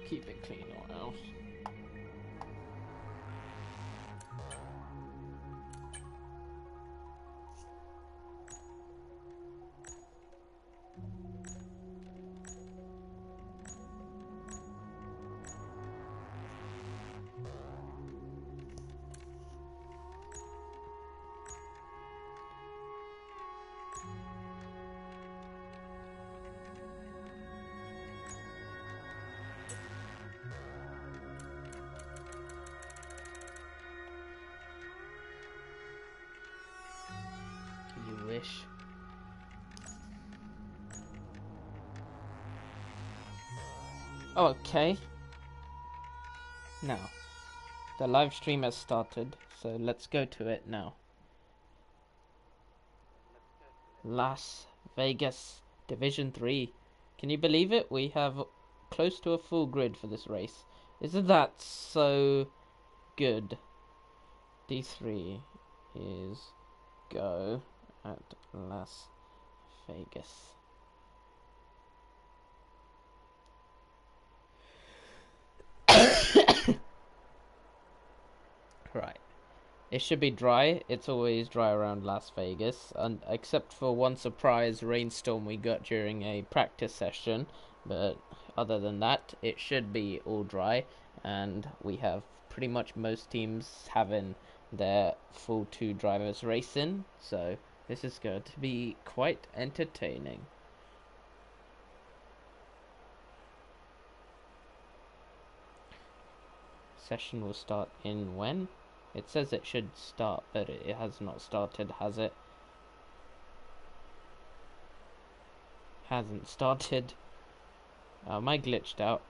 keep it clean or else. You wish. Okay. Now, the live stream has started, so let's go to it now. Las Vegas Division 3. Can you believe it? We have close to a full grid for this race. Isn't that so good? D3 is go at Las Vegas. Right. It should be dry. It's always dry around Las Vegas, and except for one surprise rainstorm we got during a practice session. But other than that, it should be all dry, and we have pretty much most teams having their full 2 drivers racing. So this is going to be quite entertaining. Session will start in when? It says it should start, but it has not started, has it? Hasn't started. Am I glitched out?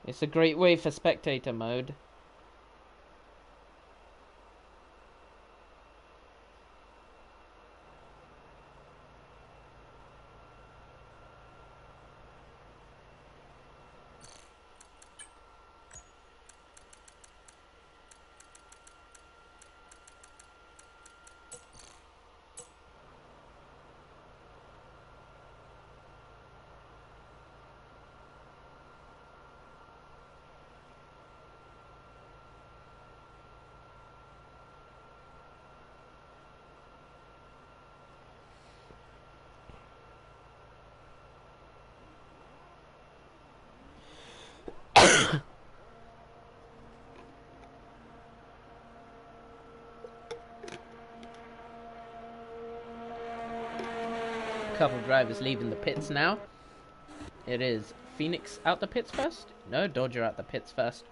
It's a great way for spectator mode. Couple drivers leaving the pits now. It is Phoenix out the pits first. No, Dodger out the pits first.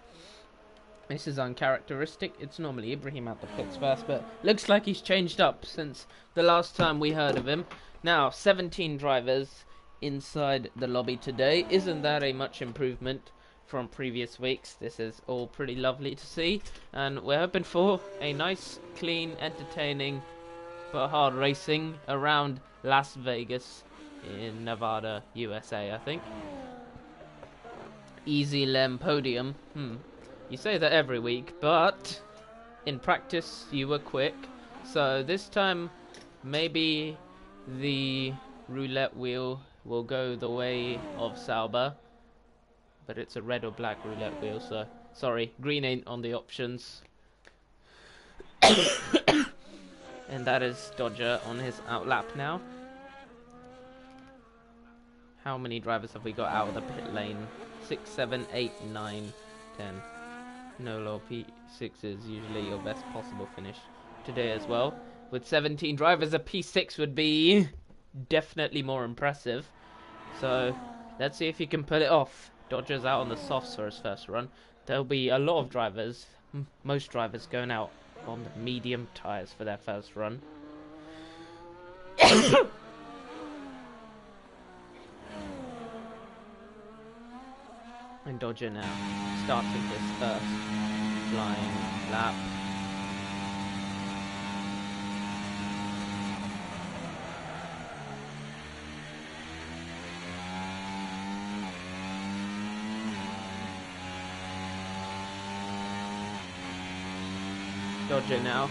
This is uncharacteristic. It's normally Ibrahim out the pits first, but looks like he's changed up since the last time we heard of him. Now, 17 drivers inside the lobby today. Isn't that a much improvement from previous weeks? This is all pretty lovely to see, and we're hoping for a nice, clean, entertaining, but hard racing around Las Vegas in Nevada, USA, I think. Easy Lem podium. You say that every week, but in practice you were quick. So this time maybe the roulette wheel will go the way of Sauber. But it's a red or black roulette wheel, so sorry, green ain't on the options. And that is Dodger on his outlap now. How many drivers have we got out of the pit lane? 6, 7, 8, 9, 10. No low P6 is usually your best possible finish today as well. With 17 drivers, a P6 would be definitely more impressive. So let's see if he can pull it off. Dodger's out on the softs for his first run. There'll be a lot of drivers, most drivers going out on the medium tyres for their first run. And Dodger now starting his first flying lap. Dodger now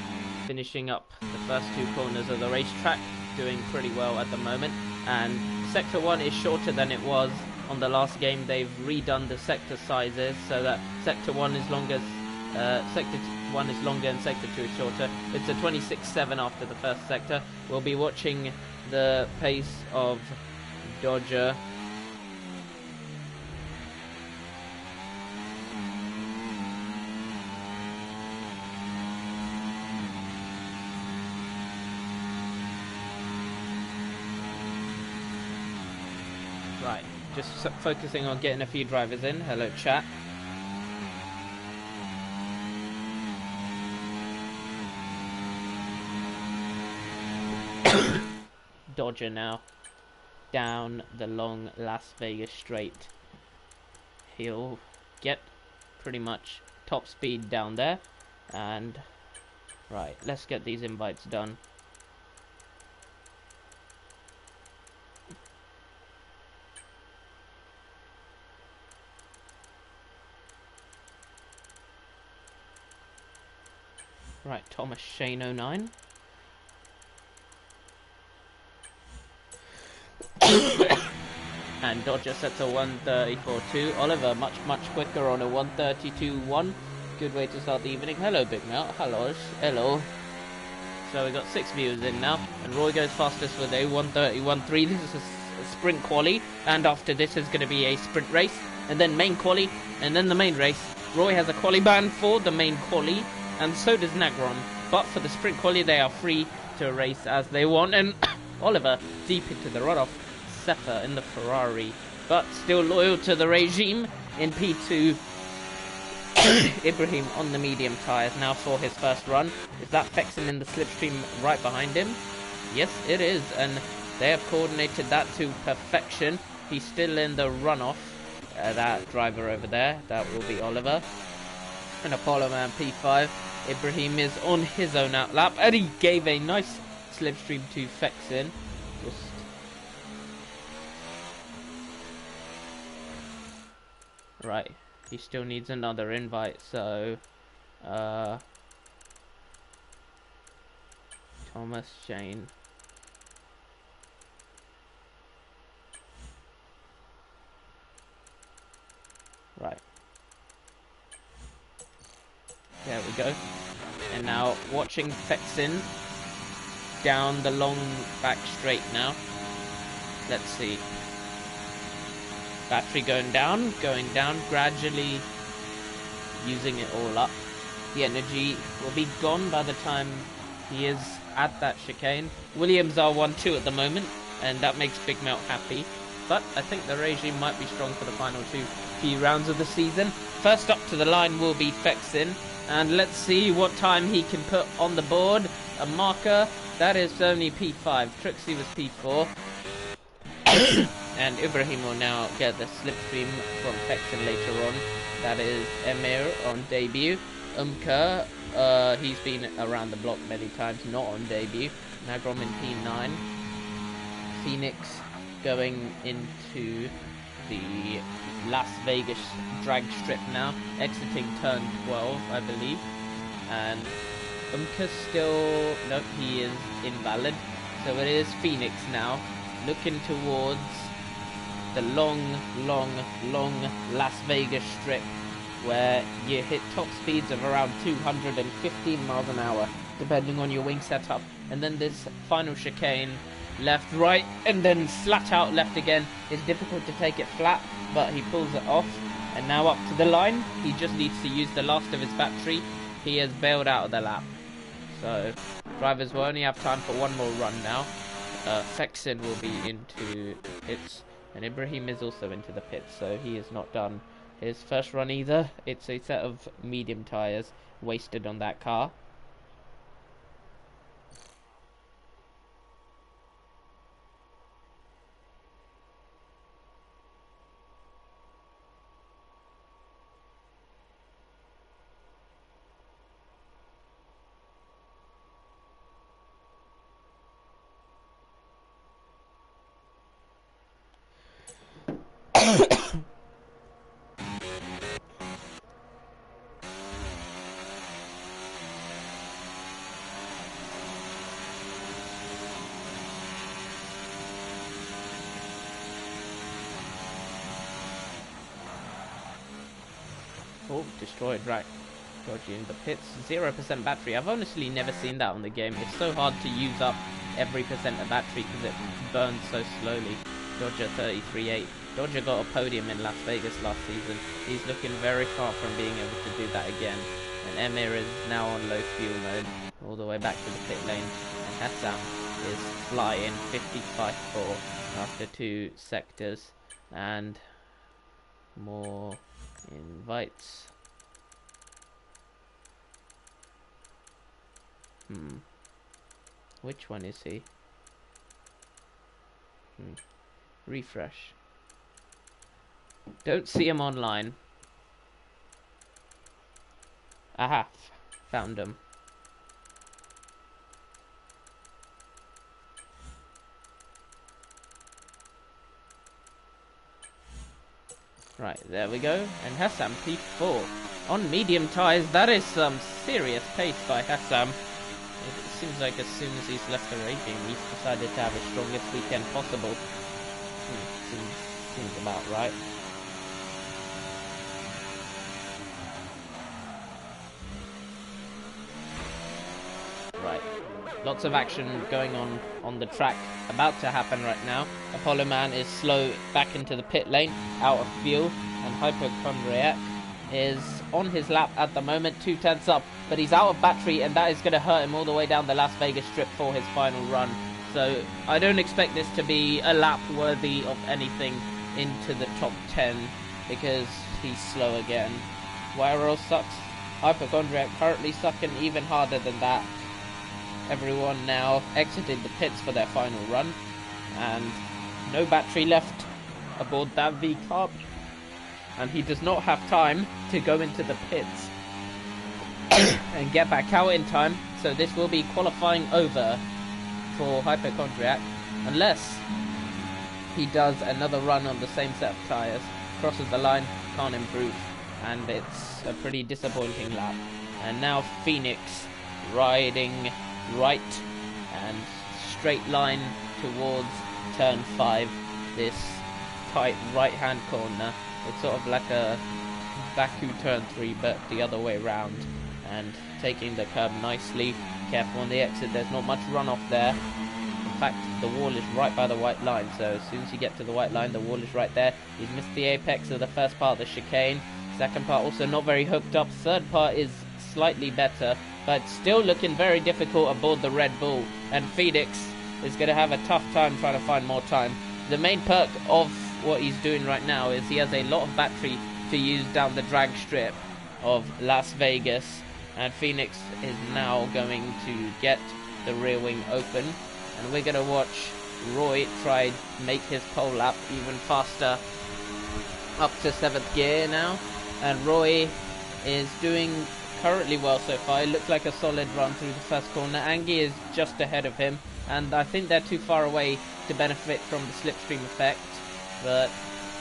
finishing up the first 2 corners of the racetrack, doing pretty well at the moment, and sector 1 is shorter than it was on the last game they've redone the sector sizes so that sector 1 is longer, sector 1 is longer and sector 2 is shorter. It's a 26-7 after the first sector. We'll be watching the pace of Dodger. Right, just focusing on getting a few drivers in. Hello, chat. Dodger now down the long Las Vegas straight. He'll get pretty much top speed down there. And right, let's get these invites done. Right, Thomas Shane 09. And Dodger sets a 1:34.2. Oliver much quicker on a 1:32.1. Good way to start the evening. Hello, Big Melt. Hello. So we got 6 viewers in now, and Roy goes fastest with a 1:31.3. This is a sprint quali, and after this is going to be a sprint race, and then main quali, and then the main race. Roy has a quali ban for the main quali, and so does Nagron. But for the sprint quali, they are free to race as they want, and Oliver deep into the runoff. Seppa in the Ferrari, but still loyal to the regime in P2. Ibrahim on the medium tyres now for his first run. Is that Fexen in the slipstream right behind him? Yes, it is, and they have coordinated that to perfection. He's still in the runoff. That driver over there, that will be Oliver. And Apollo Man P5. Ibrahim is on his own outlap, and he gave a nice slipstream to Fexen. Just right, he still needs another invite, so Thomas Shane. Right. There we go. And now watching Fexen down the long back straight now. Let's see. Battery going down, gradually using it all up. The energy will be gone by the time he is at that chicane. Williams are 1-2 at the moment, and that makes Big Melt happy. But I think the regime might be strong for the final few rounds of the season. First up to the line will be Fexen, and let's see what time he can put on the board. A marker, that is only P5. Trixie was P4. And Ibrahim will now get the slipstream from Fexen later on. That is Emir on debut. Umka, he's been around the block many times, not on debut. Nagrom in P9. Phoenix going into the Las Vegas drag strip now, exiting turn 12, I believe. And Umka still, nope, he is invalid. So it is Phoenix now, looking towards the long Las Vegas strip, where you hit top speeds of around 215 miles an hour, depending on your wing setup. And then this final chicane, left, right, and then flat out left again. It's difficult to take it flat, but he pulls it off. And now up to the line, he just needs to use the last of his battery. He has bailed out of the lap. So, drivers will only have time for one more run now. Fexen will be into pits, and Ibrahim is also into the pits, so he is not done his first run either. It's a set of medium tyres wasted on that car. Oh, destroyed, right. Dodging the pits. 0% battery. I've honestly never seen that on the game. It's so hard to use up every percent of battery because it burns so slowly. Dodger 33.8. Dodger got a podium in Las Vegas last season. He's looking very far from being able to do that again. And Emir is now on low fuel mode, all the way back to the pit lane. And Hassam is flying 55.4 after 2 sectors. And more invites. Which one is he? Refresh. Don't see him online. Aha, found him. Right, there we go. And Hassam P4 on medium tyres. That is some serious pace by Hassam. It seems like as soon as he's left the racing, he's decided to have his strongest weekend possible. Seems about right. Right, lots of action going on the track, about to happen right now. Apollo Man is slow back into the pit lane, out of fuel, and Hypochondriac is on his lap at the moment, 2/10 up, but he's out of battery, and that is going to hurt him all the way down the Las Vegas Strip for his final run. So I don't expect this to be a lap worthy of anything into the top 10, because he's slow again. Wyro sucks. Hypochondriac currently sucking even harder than that. Everyone now exited the pits for their final run, and no battery left aboard that V-Carb, and he does not have time to go into the pits and get back out in time, so this will be qualifying over for Hypochondriac, unless he does another run on the same set of tyres, crosses the line, can't improve, and it's a pretty disappointing lap. And now Phoenix riding right and straight line towards turn 5, this tight right hand corner. It's sort of like a Baku turn 3 but the other way round, and taking the curb nicely. Careful on the exit, there's not much runoff there. In fact, the wall is right by the white line, so as soon as you get to the white line, the wall is right there. He's missed the apex of the first part of the chicane. Second part also not very hooked up. Third part is slightly better, but still looking very difficult aboard the Red Bull, and Phoenix is going to have a tough time trying to find more time. The main perk of what he's doing right now is he has a lot of battery to use down the drag strip of Las Vegas, and Phoenix is now going to get the rear wing open, and we're going to watch Roy try make his pole lap even faster up to 7th gear now. And Roy is doing currently well so far. It looks like a solid run through the first corner. Angie is just ahead of him, and I think they're too far away to benefit from the slipstream effect, but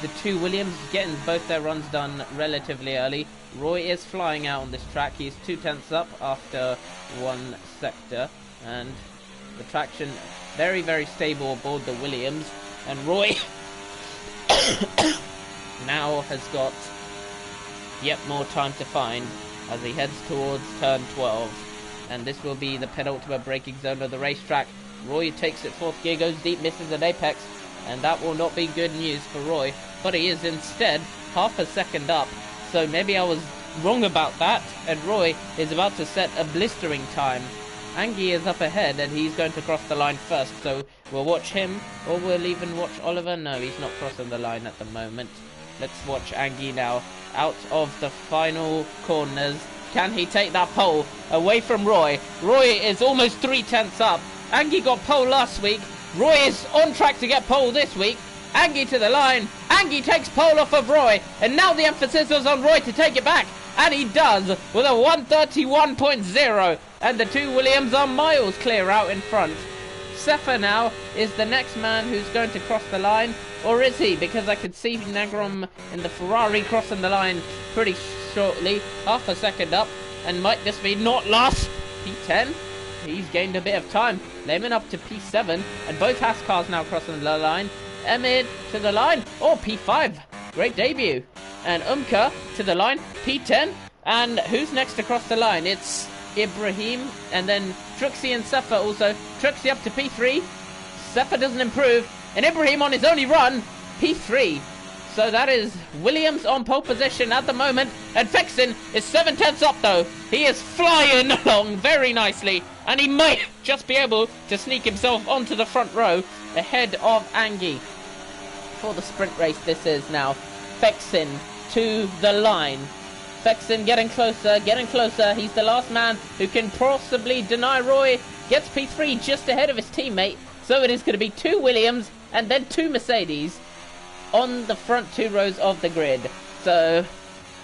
the two Williams getting both their runs done relatively early. Roy is flying out on this track. He's 2/10 up after 1 sector, and the traction very, very stable aboard the Williams, and Roy now has got yet more time to find as he heads towards turn 12, and this will be the penultimate braking zone of the racetrack. Roy takes it 4th gear, goes deep, misses an apex, and that will not be good news for Roy, but he is instead half a second up, so maybe I was wrong about that, and Roy is about to set a blistering time. Angie is up ahead, and he's going to cross the line first, so we'll watch him, or we'll even watch Oliver. No, he's not crossing the line at the moment. Let's watch Angie now, out of the final corners. Can he take that pole away from Roy? Roy is almost 3/10 up. Angie got pole last week. Roy is on track to get pole this week. Angie to the line. Angie takes pole off of Roy, and now the emphasis was on Roy to take it back, and he does with a 1:31.0, and the two Williams are miles clear out in front. Sefa now is the next man who's going to cross the line, or is he? Because I could see Nagrom in the Ferrari crossing the line pretty shortly, half a second up, and might this be not last P10? He's gained a bit of time, Lehman up to P7, and both Haas cars now crossing the line. Emid to the line, or P5, great debut. and Umka to the line, P10, and who's next across the line? It's Ibrahim, and then Truxie and Sefa also. Truxie up to P3, Sefa doesn't improve, and Ibrahim on his only run, P3. So that is Williams on pole position at the moment, and Fexin is 7/10 up though. He is flying along very nicely, and he might just be able to sneak himself onto the front row ahead of Angie. For the sprint race this is now. Fexin to the line. Fexin getting closer, getting closer. He's the last man who can possibly deny Roy. Gets P3 just ahead of his teammate. So it is going to be 2 Williams and then 2 Mercedes on the front 2 rows of the grid. So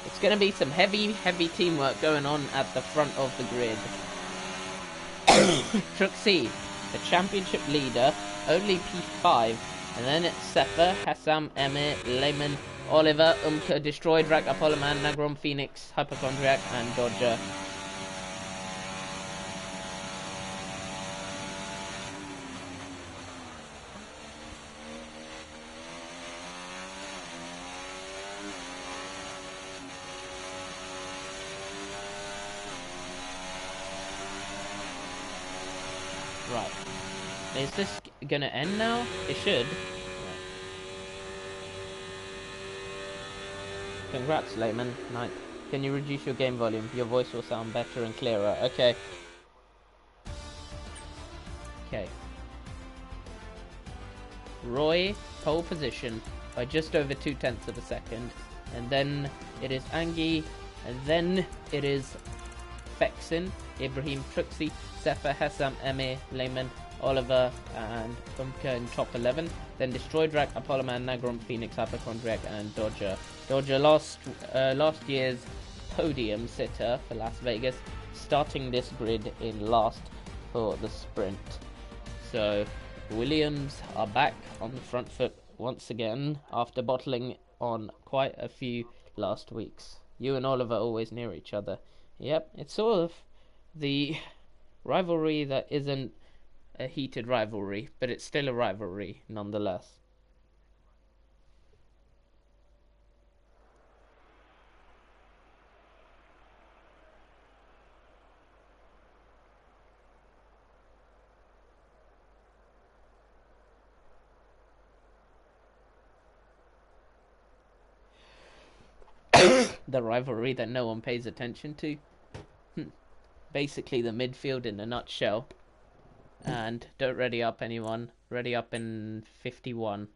it's going to be some heavy teamwork going on at the front of the grid. Truxie, the championship leader, only P5. And then it's Sefa, Hassam, Emir, Lehman, Oliver, Umka, Destroyed, Rack, Apolloman, Nagrom, Phoenix, Hypochondriac, and Dodger. Right. Is this gonna end now? It should. Congrats, Lehman. Ninth. Can you reduce your game volume? Your voice will sound better and clearer. Okay. Okay. Roy, pole position by just over 0.2 of a second. And then it is Angie. And then it is Fexin, Ibrahim, Truxie, Sefa, Hassam, Emir, Lehman, Oliver, and Umka in top 11. Then Destroyed Rack, Apolloman, Nagrom, Phoenix, Hypochondriac, and Dodger. Dodger last year's podium sitter for Las Vegas, starting this grid in last for the sprint. So Williams are back on the front foot once again after bottling on quite a few last weeks. You and Oliver always near each other. Yep, it's sort of the rivalry that isn't a heated rivalry, but it's still a rivalry nonetheless. The rivalry that no one pays attention to. Basically the midfield in a nutshell. And don't ready up anyone. Ready up in 51.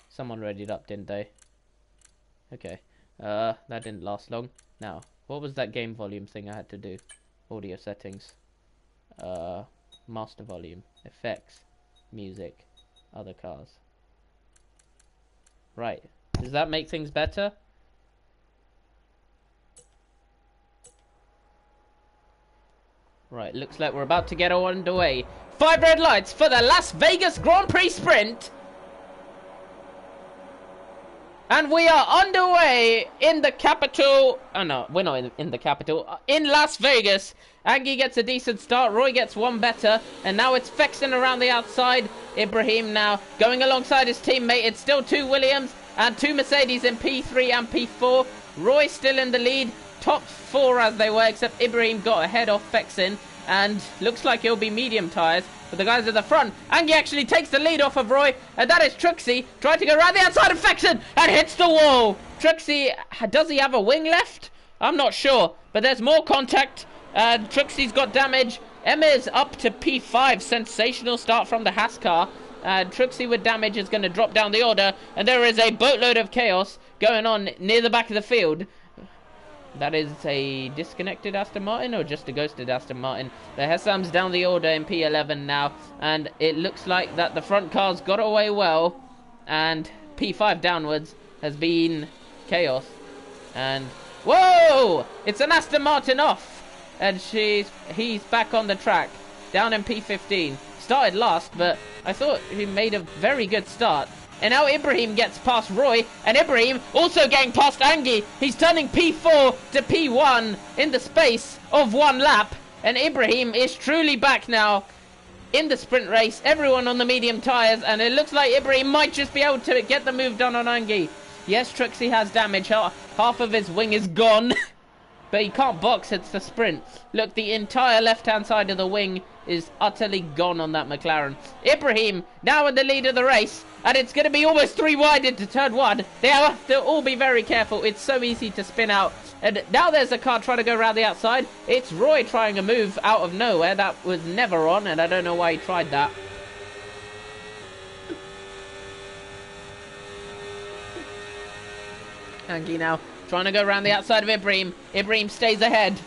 Someone readied up, didn't they? Okay. That didn't last long. Now, what was that game volume thing I had to do? Audio settings. Master volume. Effects. Music. Other cars. Right. Does that make things better? Right, looks like we're about to get underway. 5 red lights for the Las Vegas Grand Prix Sprint. And we are underway in the capital. Oh no, we're not in the capital. In Las Vegas. Angie gets a decent start. Roy gets one better. And now it's Fexin around the outside. Ibrahim now going alongside his teammate. It's still 2 Williams and 2 Mercedes in P3 and P4. Roy still in the lead. Top 4 as they were, except Ibrahim got ahead of Fexin. And looks like it'll be medium tyres for the guys at the front. Angie actually takes the lead off of Roy. And that is Truxie trying to go around the outside of Fexin and hits the wall. Truxie, does he have a wing left? I'm not sure. But there's more contact. Truxie's got damage. Emma's up to P5. Sensational start from the Haas car. Truxie with damage is going to drop down the order. And there is a boatload of chaos going on near the back of the field. That is a disconnected Aston Martin or just a ghosted Aston Martin. The Hassam's down the order in P11 now. And it looks like that the front cars got away well. And P5 downwards has been chaos. And whoa! It's an Aston Martin off. And he's back on the track. Down in P15. Started last, but I thought he made a very good start. And now Ibrahim gets past Roy. And Ibrahim also getting past Angie. He's turning P4 to P1 in the space of 1 lap. And Ibrahim is truly back now in the sprint race. Everyone on the medium tyres. And it looks like Ibrahim might just be able to get the move done on Angie. Yes, Trixie has damage. Half of his wing is gone. But he can't box, it's the sprint. Look, the entire left-hand side of the wing is utterly gone on that McLaren. Ibrahim, now in the lead of the race. And it's going to be almost 3 wide into turn 1. They have to all be very careful. It's so easy to spin out. And now there's a car trying to go around the outside. It's Roy trying a move out of nowhere. That was never on, and I don't know why he tried that. Angie now trying to go around the outside of Ibrahim. Ibrahim stays ahead.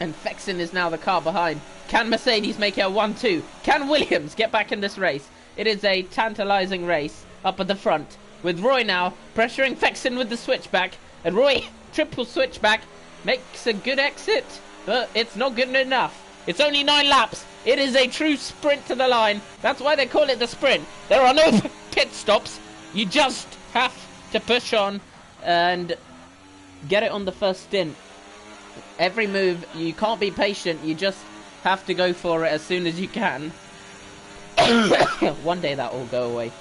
And Fexen is now the car behind. Can Mercedes make it a 1-2? Can Williams get back in this race? It is a tantalising race up at the front. With Roy now pressuring Fexen with the switchback. And Roy, triple switchback, makes a good exit. But it's not good enough. It's only 9 laps. It is a true sprint to the line. That's why they call it the sprint. There are no pit stops. You just have to push on and get it on the first stint. Every move, you can't be patient. You just have to go for it as soon as you can. One day that will go away.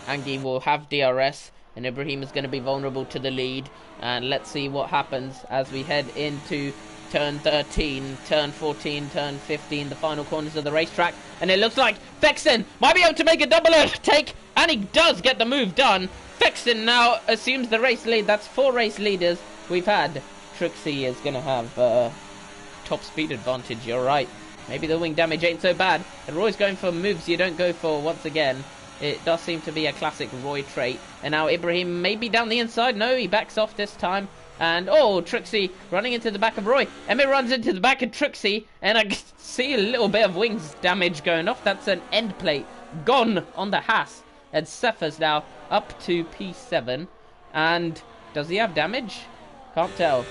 Angie will have DRS, and Ibrahim is going to be vulnerable to the lead. And let's see what happens as we head into turn 13, turn 14, turn 15, the final corners of the racetrack. And it looks like Fexen might be able to make a double overtake, and he does get the move done. Fexen now assumes the race lead. That's 4 race leaders we've had. Trixie is going to have top speed advantage, you're right. Maybe the wing damage ain't so bad. And Roy's going for moves you don't go for once again. It does seem to be a classic Roy trait. And now Ibrahim maybe down the inside. No, he backs off this time. And, oh, Trixie running into the back of Roy. Emmett runs into the back of Trixie. And I see a little bit of wings damage going off. That's an end plate gone on the Haas. And Cephas now up to P7. And does he have damage? Can't tell.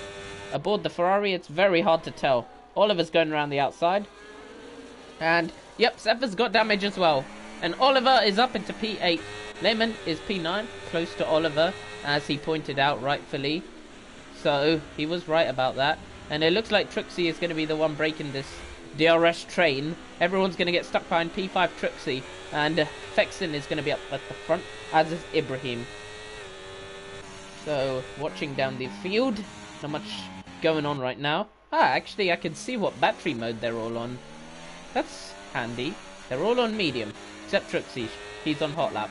Aboard the Ferrari, it's very hard to tell. Oliver's going around the outside. And, yep, Cephas got damage as well. And Oliver is up into P8. Lehman is P9, close to Oliver, as he pointed out rightfully. So, he was right about that. And it looks like Trixie is going to be the one breaking this DRS train. Everyone's going to get stuck behind P5 Trixie. And Fexen is going to be up at the front, as is Ibrahim. So, watching down the field, not much going on right now. Actually, I can see what battery mode they're all on. That's handy. They're all on medium, except Trixie. He's on hot lap.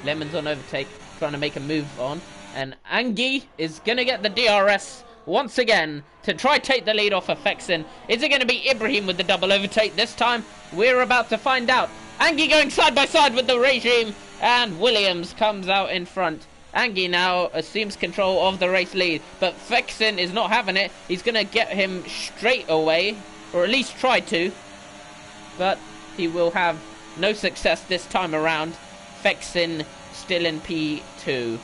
Lemon's on overtake, trying to make a move on. And Angie is going to get the DRS once again to try take the lead off of Fexen. Is it going to be Ibrahim with the double overtake this time? We're about to find out. Angie going side by side with the regime, and Williams comes out in front. Angie now assumes control of the race lead, but Fexen is not having it. He's going to get him straight away, or at least try to, but he will have no success this time around. Fexen still in P2.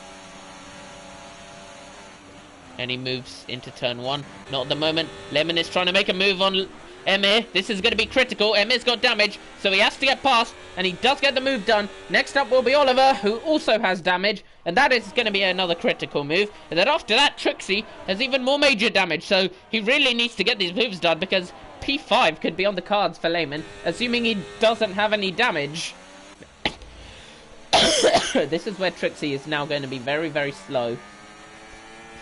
And he moves into turn 1. Not at the moment. Lemon is trying to make a move on Emir. This is going to be critical. Emir's got damage, so he has to get past, and he does get the move done. Next up will be Oliver, who also has damage, and that is going to be another critical move. And then after that, Trixie has even more major damage, so he really needs to get these moves done, because P5 could be on the cards for Lehman, assuming he doesn't have any damage. This is where Trixie is now going to be very, very slow.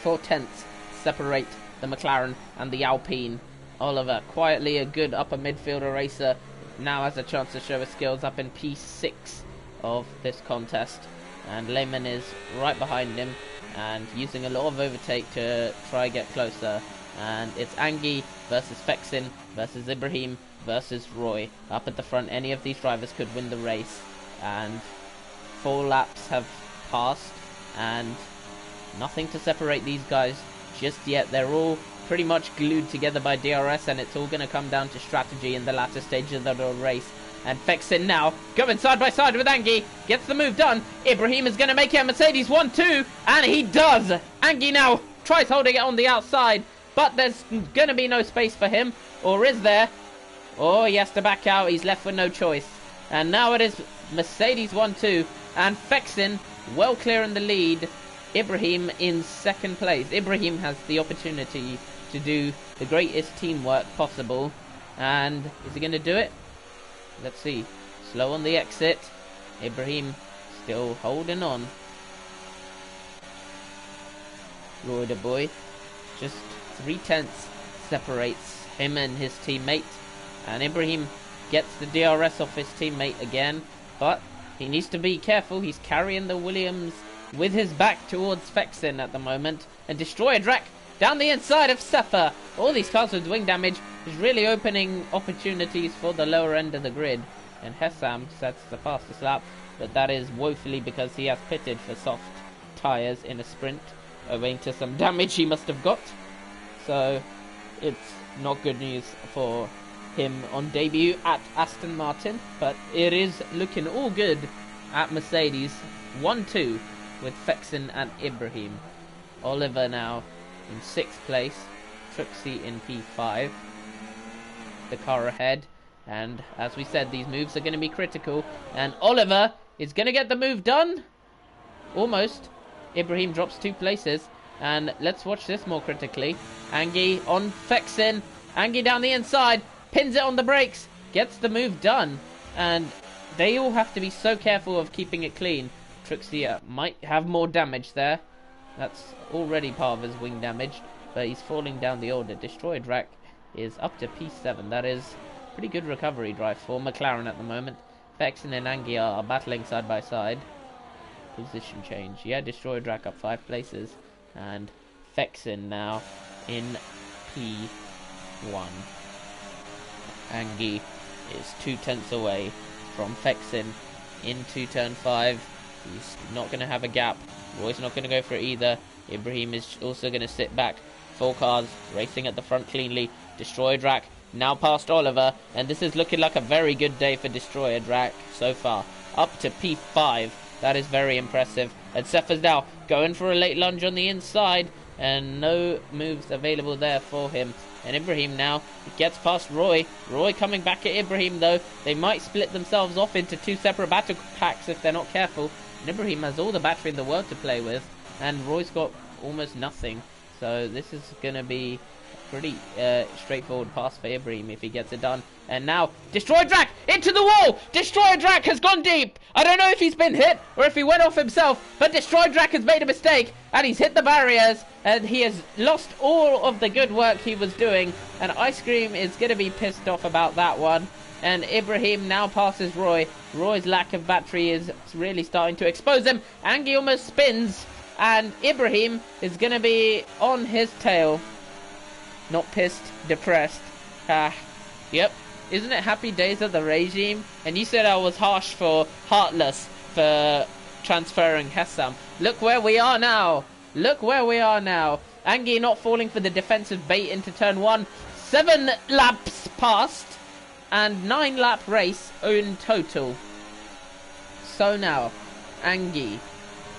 4/10 separate the McLaren and the Alpine. Oliver, quietly a good upper midfielder racer, now has a chance to show his skills up in P6 of this contest. And Lehman is right behind him and using a lot of overtake to try get closer. And it's Angie versus Fexen versus Ibrahim versus Roy. Up at the front, any of these drivers could win the race. And 4 laps have passed and nothing to separate these guys just yet. They're all pretty much glued together by DRS, and it's all going to come down to strategy in the latter stages of the race. And Fexen now going side by side with Angie, gets the move done. Ibrahim is going to make it a Mercedes 1-2, and he does. Angie now tries holding it on the outside, but there's going to be no space for him, or is there? Oh, he has to back out. He's left with no choice. And now it is Mercedes 1-2, and Fexen well clear in the lead. Ibrahim in second place. Ibrahim has the opportunity to do the greatest teamwork possible. And is he going to do it? Let's see. Slow on the exit. Ibrahim still holding on. Roy the boy. Just 0.3 separates him and his teammate. And Ibrahim gets the DRS off his teammate again. But he needs to be careful. He's carrying the Williams with his back towards Fexin at the moment. And Destroyer Drac down the inside of Sefer. All these cars with wing damage is really opening opportunities for the lower end of the grid. And Hessam sets the fastest lap. But that is woefully because he has pitted for soft tyres in a sprint, owing to some damage he must have got. So it's not good news for him on debut at Aston Martin, but it is looking all good at Mercedes. 1-2 with Fexin and Ibrahim. Oliver now in 6th place, Trixie in P5, the car ahead. And as we said, these moves are going to be critical, and Oliver is going to get the move done. Almost. Ibrahim drops 2 places. And let's watch this more critically. Angie on Fexin. Angie down the inside. Pins it on the brakes. Gets the move done. And they all have to be so careful of keeping it clean. Trixie might have more damage there. That's already part of his wing damage. But he's falling down the order. Destroyer Drac is up to P7. That is pretty good recovery drive for McLaren at the moment. Fexin and Angie are battling side by side. Position change. Yeah, Destroyer Drac up 5 places. And Fexin now in P1. Angie is 0.2 away from Fexin into turn 5. He's not going to have a gap. Roy's not going to go for it either. Ibrahim is also going to sit back. 4 cars racing at the front cleanly. Destroyer Drac now past Oliver. And this is looking like a very good day for Destroyer Drac so far. Up to P5. That is very impressive. And Sefer's now going for a late lunge on the inside. And no moves available there for him. And Ibrahim now gets past Roy. Roy coming back at Ibrahim though. They might split themselves off into 2 separate battle packs if they're not careful. And Ibrahim has all the battery in the world to play with. And Roy's got almost nothing. So this is going to be a pretty straightforward pass for Ibrahim if he gets it done. And now, Destroyer Drac into the wall! Destroyer Drac has gone deep! I don't know if he's been hit or if he went off himself, but Destroyer Drac has made a mistake and he's hit the barriers and he has lost all of the good work he was doing. And Ice Cream is going to be pissed off about that one. And Ibrahim now passes Roy. Roy's lack of battery is really starting to expose him. Angie almost spins and Ibrahim is going to be on his tail. Not pissed, depressed. Yep. Isn't it happy days of the regime? And you said I was harsh for heartless for transferring Hessam. Look where we are now. Look where we are now. Angie not falling for the defensive bait into turn 1. 7 laps past. And 9 lap race in total. So now, Angie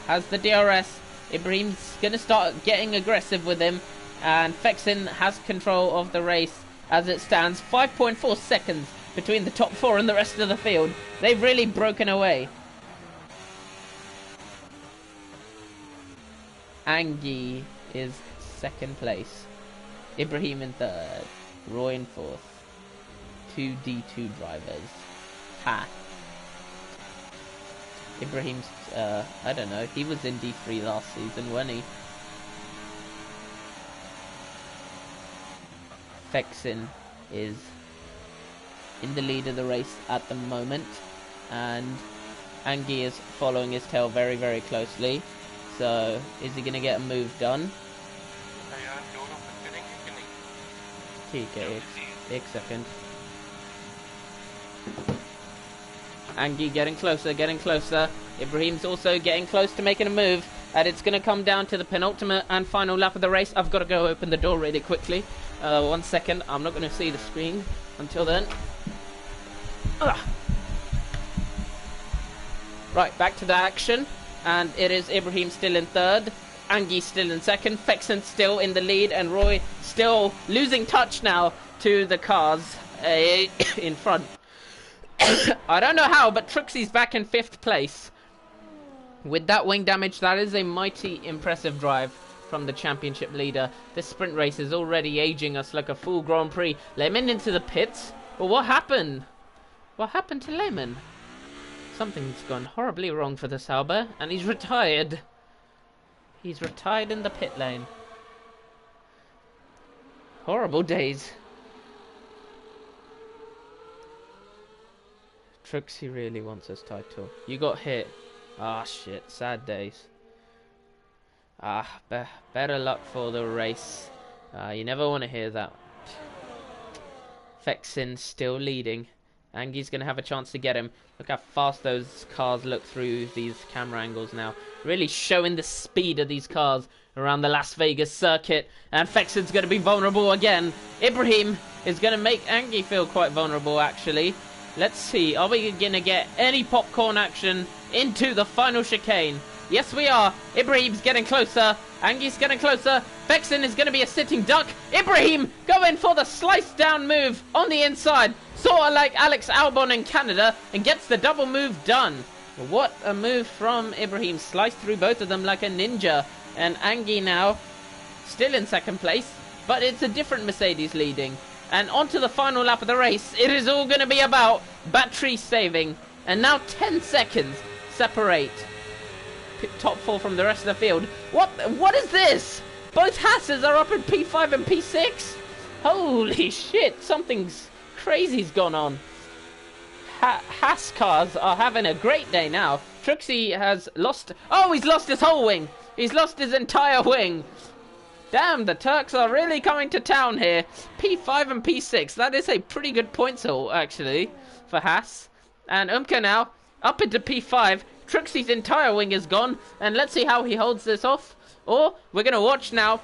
has the DRS. Ibrahim's going to start getting aggressive with him. And Fexin has control of the race. As it stands, 5.4 seconds between the top 4 and the rest of the field. They've really broken away. Angie is 2nd place. Ibrahim in 3rd. Roy in 4th. 2 D2 drivers. Ha. Ibrahim's, I don't know. He was in D3 last season, wasn't he? Fexin is in the lead of the race at the moment, and Angie is following his tail very, very closely. So, is he going to get a move done? Okay, एक second. Angie getting closer, getting closer. Ibrahim's also getting close to making a move. And it's going to come down to the penultimate and final lap of the race. I've got to go open the door really quickly. 1 second. I'm not going to see the screen until then. Right, back to the action. And it is Ibrahim still in 3rd. Angie still in 2nd. Fexin still in the lead. And Roy still losing touch now to the cars in front. I don't know how, but Trixie's back in 5th place. With that wing damage, that is a mighty impressive drive from the championship leader. This sprint race is already aging us like a full Grand Prix. Lemon into the pits? Well, what happened? What happened to Lemon? Something's gone horribly wrong for the Sauber, and he's retired. He's retired in the pit lane. Horrible days. Trixie really wants his title. You got hit. Ah, shit. Sad days. Ah, better luck for the race. You never want to hear that. Fexin still leading. Angie's going to have a chance to get him. Look how fast those cars look through these camera angles now. Really showing the speed of these cars around the Las Vegas circuit. And Fexin's going to be vulnerable again. Ibrahim is going to make Angie feel quite vulnerable, actually. Let's see. Are we going to get any popcorn action into the final chicane? Yes, we are. Ibrahim's getting closer. Angie's getting closer. Fexin is going to be a sitting duck. Ibrahim going for the slice down move on the inside. Sort of like Alex Albon in Canada, and gets the double move done. What a move from Ibrahim. Sliced through both of them like a ninja. And Angie now still in second place, but it's a different Mercedes leading. And onto the final lap of the race. It is all going to be about battery saving. And now 10 seconds separate top four from the rest of the field. What is this? Both Hasses are up in P5 and P6. Holy shit, something's crazy's gone on. Haas cars are having a great day now. Trixie has lost... Oh, he's lost his whole wing. He's lost his entire wing. Damn, the Turks are really coming to town here. P5 and P6. That is a pretty good points haul, actually, for Haas. And Umka now up into P5. Trixie's entire wing is gone. And let's see how he holds this off. Or we're going to watch now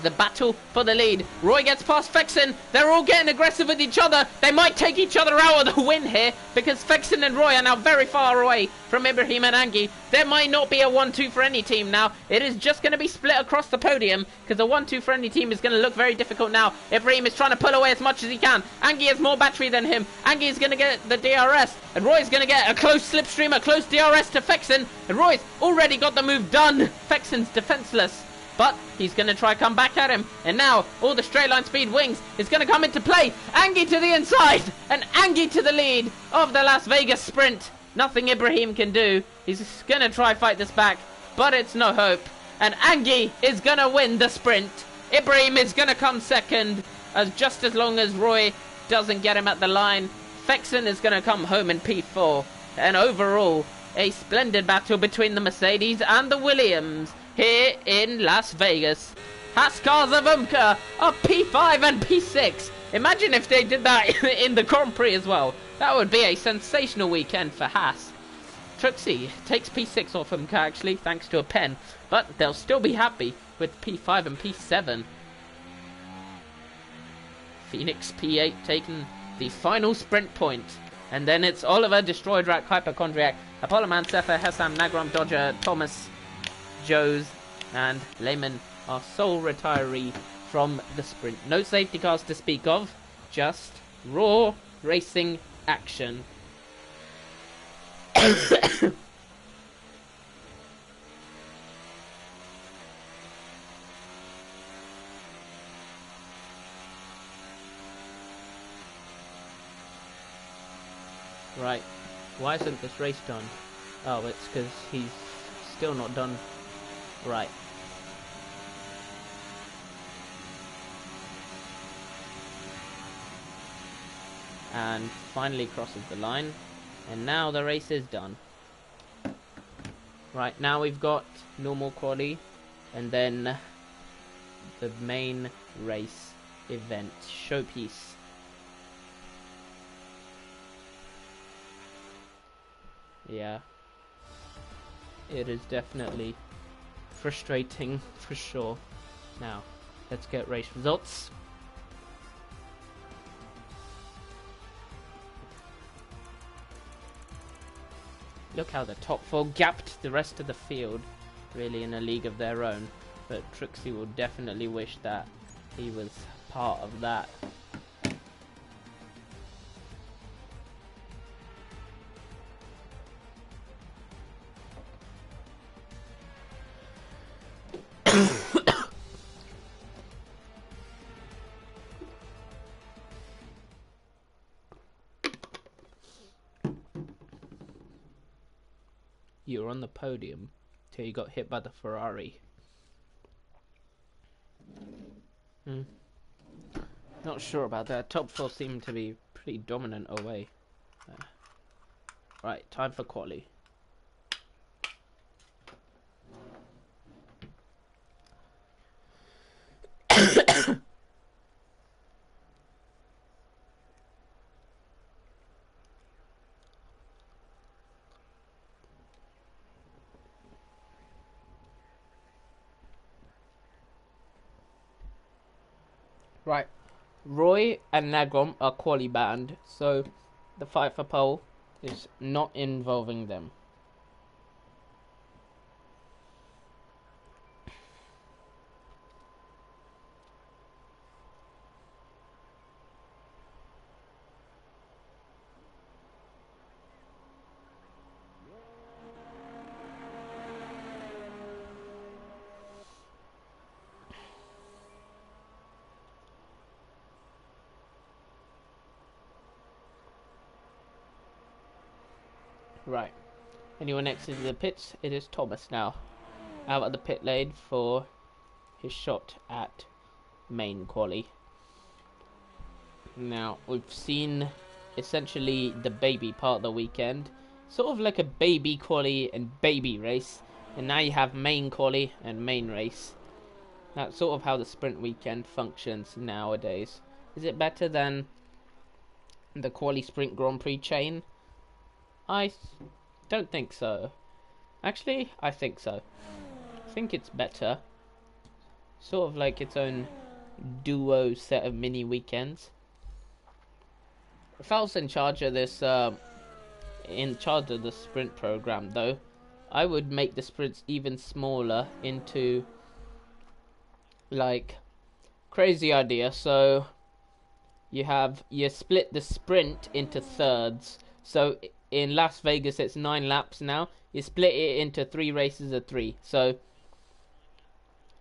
the battle for the lead. Roy gets past Fexin. They're all getting aggressive with each other. They might take each other out of the win here, because Fexin and Roy are now very far away from Ibrahim and Angie. There might not be a 1-2 for any team now. It is just going to be split across the podium, because a 1-2 for any team is going to look very difficult now. Ibrahim is trying to pull away as much as he can. Angie has more battery than him. Angie is going to get the DRS, and Roy's going to get a close slipstream, a close DRS to Fexin, and Roy's already got the move done. Fexin's defenseless, but he's going to try come back at him. And now, all the straight line speed wings is going to come into play. Angie to the inside, and Angie to the lead of the Las Vegas sprint. Nothing Ibrahim can do. He's going to try fight this back, but it's no hope. And Angie is going to win the sprint. Ibrahim is going to come second, just as long as Roy doesn't get him at the line. Fexin is going to come home in P4. And overall, a splendid battle between the Mercedes and the Williams here in Las Vegas. Haas cars of Umka are P5 and P6. Imagine if they did that in the Grand Prix as well. That would be a sensational weekend for Haas. Trixie takes P6 off Umka, actually, thanks to a pen. But they'll still be happy with P5 and P7. Phoenix P8 taking the final sprint point. And then it's Oliver, Destroyed Rat, Hypochondriac, Apollo Man, Sefer, Hessam, Nagrom, Dodger, Thomas, Joes, and Lehman are sole retiree from the sprint. No safety cars to speak of, just raw racing action. Right, why isn't this race done? Oh, it's because he's still not done. Right. And finally crosses the line. And now the race is done. Right, now we've got normal quali. And then the main race event showpiece. Yeah. It is definitely frustrating for sure. Now, let's get race results. Look how the top four gapped the rest of the field, really in a league of their own. But Trixie will definitely wish that he was part of that. you were on the podium till you got hit by the Ferrari. Not sure about that. Top 4 seem to be pretty dominant away. Right, time for quali. Right, Roy and Nagom are quali banned, so the fight for pole is not involving them. Right, anyone exiting the pits? It is Thomas now, out of the pit lane for his shot at main quali. Now, we've seen essentially the baby part of the weekend, sort of like a baby quali and baby race, and now you have main quali and main race. That's sort of how the sprint weekend functions nowadays. Is it better than the quali sprint Grand Prix chain? I don't think so. Actually, I think so. I think it's better. Sort of like its own duo set of mini weekends. If I was in charge of this, in charge of the sprint program though, I would make the sprints even smaller into, like, crazy idea. So you split the sprint into thirds. So in Las Vegas it's 9 laps now. You split it into 3 races of 3. So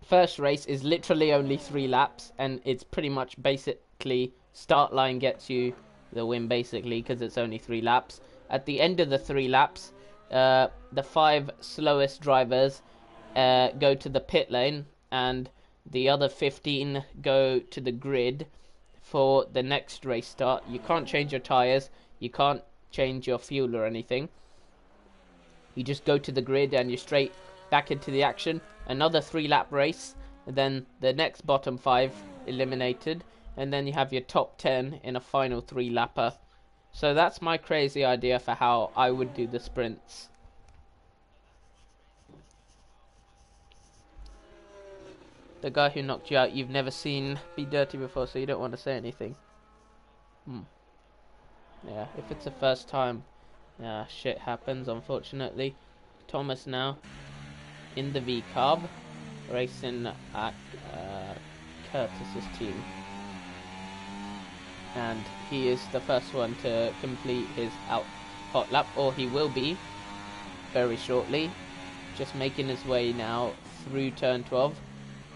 first race is literally only 3 laps, and it's pretty much basically start line gets you the win basically, because it's only 3 laps. At the end of the 3 laps, the 5 slowest drivers go to the pit lane, and the other 15 go to the grid for the next race start. You can't change your tires, you can't change your fuel or anything. You just go to the grid and you're straight back into the action. Another 3-lap race, and then the next bottom 5 eliminated, and then you have your top 10 in a final 3-lapper. So that's my crazy idea for how I would do the sprints. The guy who knocked you out, you've never seen be dirty before, so you don't want to say anything. Yeah, if it's the first time, shit happens, unfortunately. Thomas now in the V-Carb, racing at Curtis's team. And he is the first one to complete his hot lap, or he will be very shortly. Just making his way now through turn 12.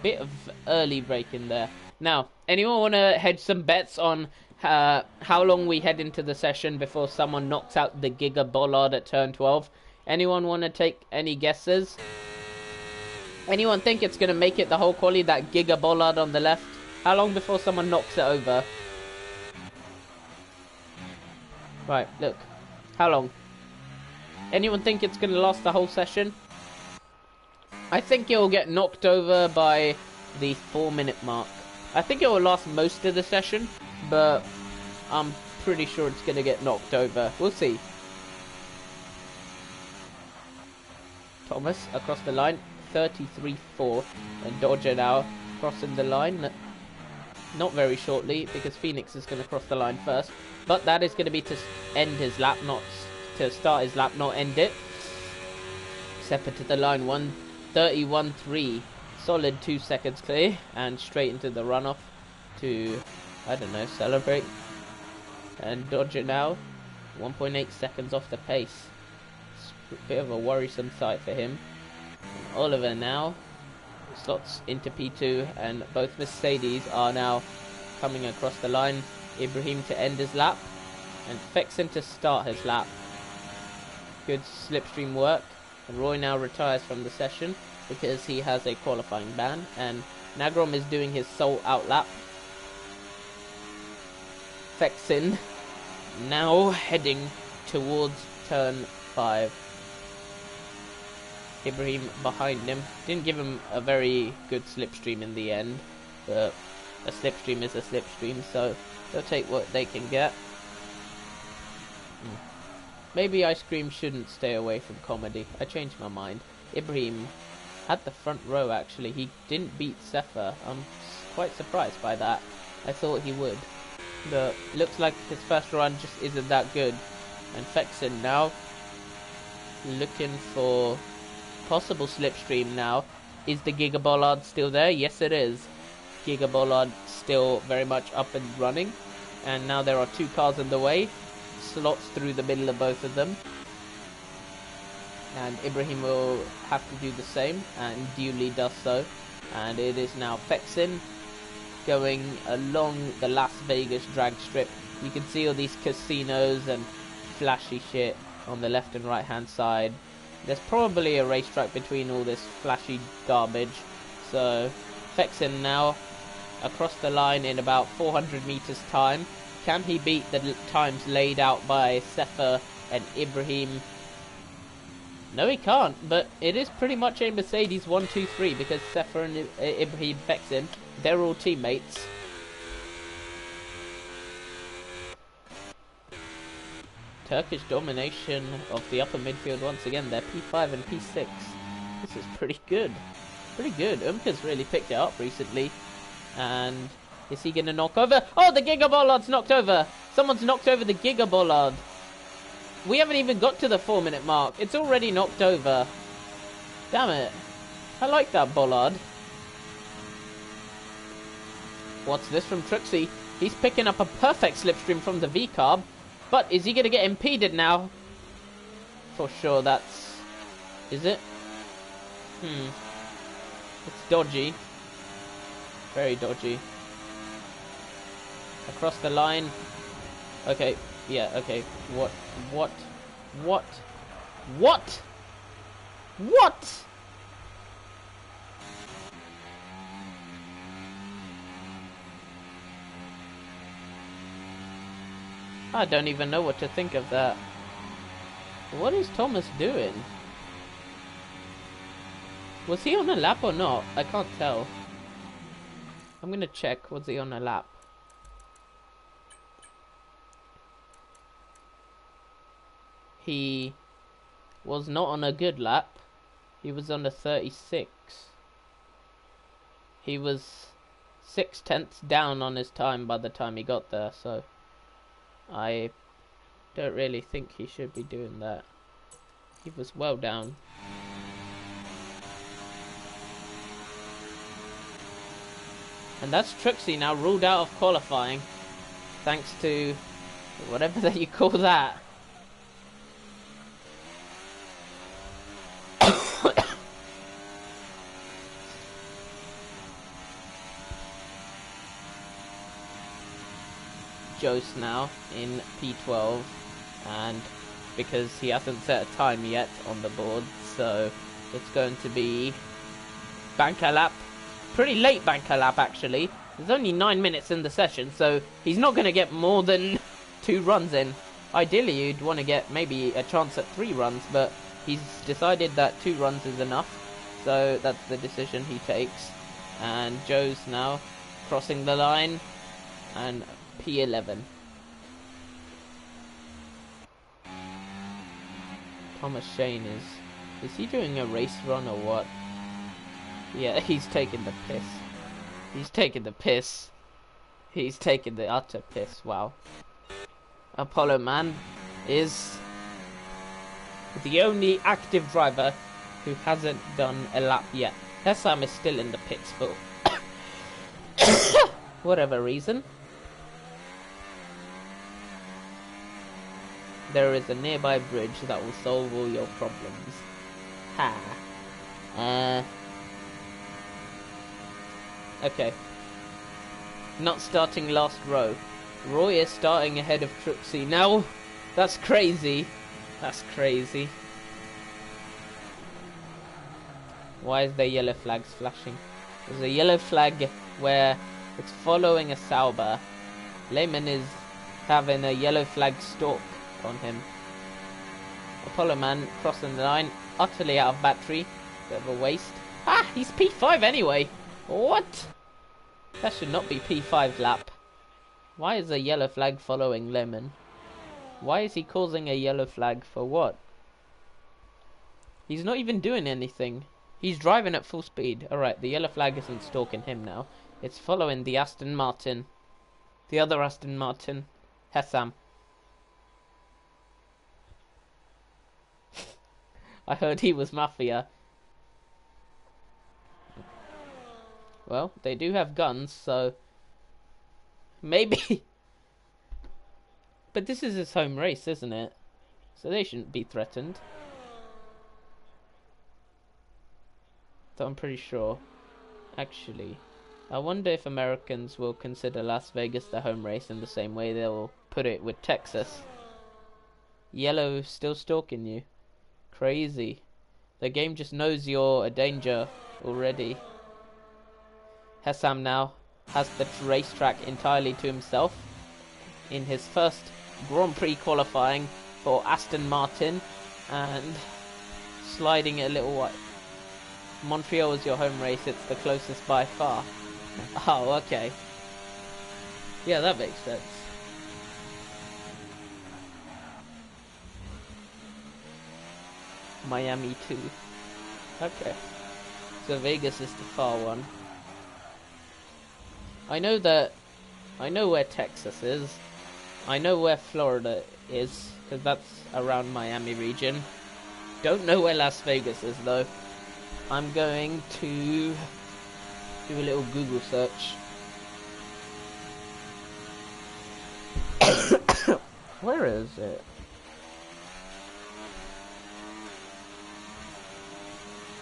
Bit of early break in there. Now, anyone want to hedge some bets on how long we head into the session before someone knocks out the Giga Bollard at turn 12? Anyone want to take any guesses? Anyone think it's going to make it the whole quali, that Giga Bollard on the left? How long before someone knocks it over? Right, look. How long? Anyone think it's going to last the whole session? I think it will get knocked over by the 4-minute mark. I think it will last most of the session, but I'm pretty sure it's going to get knocked over. We'll see. Thomas across the line, 33-4, and Dodger now crossing the line. Not very shortly, because Phoenix is going to cross the line first, but that is going to be to end his lap, not to start his lap, not end it. Seppa to the line, 1:31.3, solid 2 seconds clear, and straight into the runoff to, I don't know, celebrate. And Dodger now 1.8 seconds off the pace. It's a bit of a worrisome sight for him. And Oliver now slots into P2, and both Mercedes are now coming across the line. Ibrahim to end his lap, and Fexen to start his lap. Good slipstream work. Roy now retires from the session because he has a qualifying ban, and Nagrom is doing his sole outlap. Fexin now heading towards turn 5. Ibrahim behind him. Didn't give him a very good slipstream in the end, but a slipstream is a slipstream, so they'll take what they can get. Maybe Ice Cream shouldn't stay away from comedy. I changed my mind. Ibrahim had the front row, actually. He didn't beat Sefer. I'm quite surprised by that. I thought he would. But looks like his first run just isn't that good. And Fexin now looking for possible slipstream now. Is the Giga Bollard still there? Yes, it is. Giga Bollard still very much up and running. And now there are 2 cars in the way. Slots through the middle of both of them. And Ibrahim will have to do the same, and duly does so. And it is now Fexin going along the Las Vegas drag strip. You can see all these casinos and flashy shit on the left and right hand side. There's probably a racetrack between all this flashy garbage. So Fexin now across the line in about 400 meters time. Can he beat the times laid out by Sefer and Ibrahim? No, he can't, but it is pretty much a Mercedes 1-2-3 because Sefer and Ibrahim Fexin, they're all teammates. Turkish domination of the upper midfield once again. They're P5 and P6. This is pretty good. Pretty good. Umka's really picked it up recently. And is he going to knock over? Oh, the Giga Bollard's knocked over. Someone's knocked over the Giga Bollard. We haven't even got to the 4-minute mark. It's already knocked over. Damn it. I like that Bollard. What's this from Trixie? He's picking up a perfect slipstream from the V-carb. But is he going to get impeded now? For sure that's... Is it? It's dodgy. Very dodgy. Across the line. Okay. Yeah, okay. What? I don't even know what to think of that. What is Thomas doing? Was he on a lap or not? I can't tell. I'm gonna check. Was he on a lap? He was not on a good lap. He was on a 36. He was 6/10 down on his time by the time he got there, so I don't really think he should be doing that. He was well down. And that's Trixie now ruled out of qualifying. Thanks to whatever that you call that. Jost now in P12, and because he hasn't set a time yet on the board, so it's going to be banker lap. Pretty late banker lap actually. There's only 9 minutes in the session, so he's not going to get more than 2 runs in. Ideally you'd want to get maybe a chance at 3 runs, but he's decided that 2 runs is enough, so that's the decision he takes. And Joe's now crossing the line, and P11. Thomas Shane is he doing a race run or what? Yeah, he's taking the piss. He's taking the piss. He's taking the utter piss, wow. Apollo Man is the only active driver who hasn't done a lap yet. Hessam is still in the pits for whatever reason. There is a nearby bridge that will solve all your problems. Ha. Okay. Not starting last row. Roy is starting ahead of Trixie. Now, that's crazy. That's crazy. Why is there yellow flags flashing? There's a yellow flag where it's following a Sauber. Lehman is having a yellow flag stalk on him. Apollo Man crossing the line, utterly out of battery. Bit of a waste. Ah, he's P5 anyway. What? That should not be P5 lap. Why is a yellow flag following Lehman? Why is he causing a yellow flag for what? He's not even doing anything. He's driving at full speed. Alright, the yellow flag isn't stalking him now. It's following the Aston Martin. The other Aston Martin. Hessam. I heard he was Mafia. Well, they do have guns, so... maybe... But this is his home race, isn't it? So they shouldn't be threatened. So I'm pretty sure. Actually, I wonder if Americans will consider Las Vegas their home race in the same way they'll put it with Texas. Yellow still stalking you. Crazy. The game just knows you're a danger already. Hessam now has the racetrack entirely to himself in his first Grand Prix qualifying for Aston Martin, and sliding it a little white. Montreal is your home race, it's the closest by far. Oh, okay. Yeah, that makes sense. Miami too. Okay. So Vegas is the far one. I know where Texas is. I know where Florida is, because that's around Miami region. Don't know where Las Vegas is though. I'm going to do a little Google search. Where is it?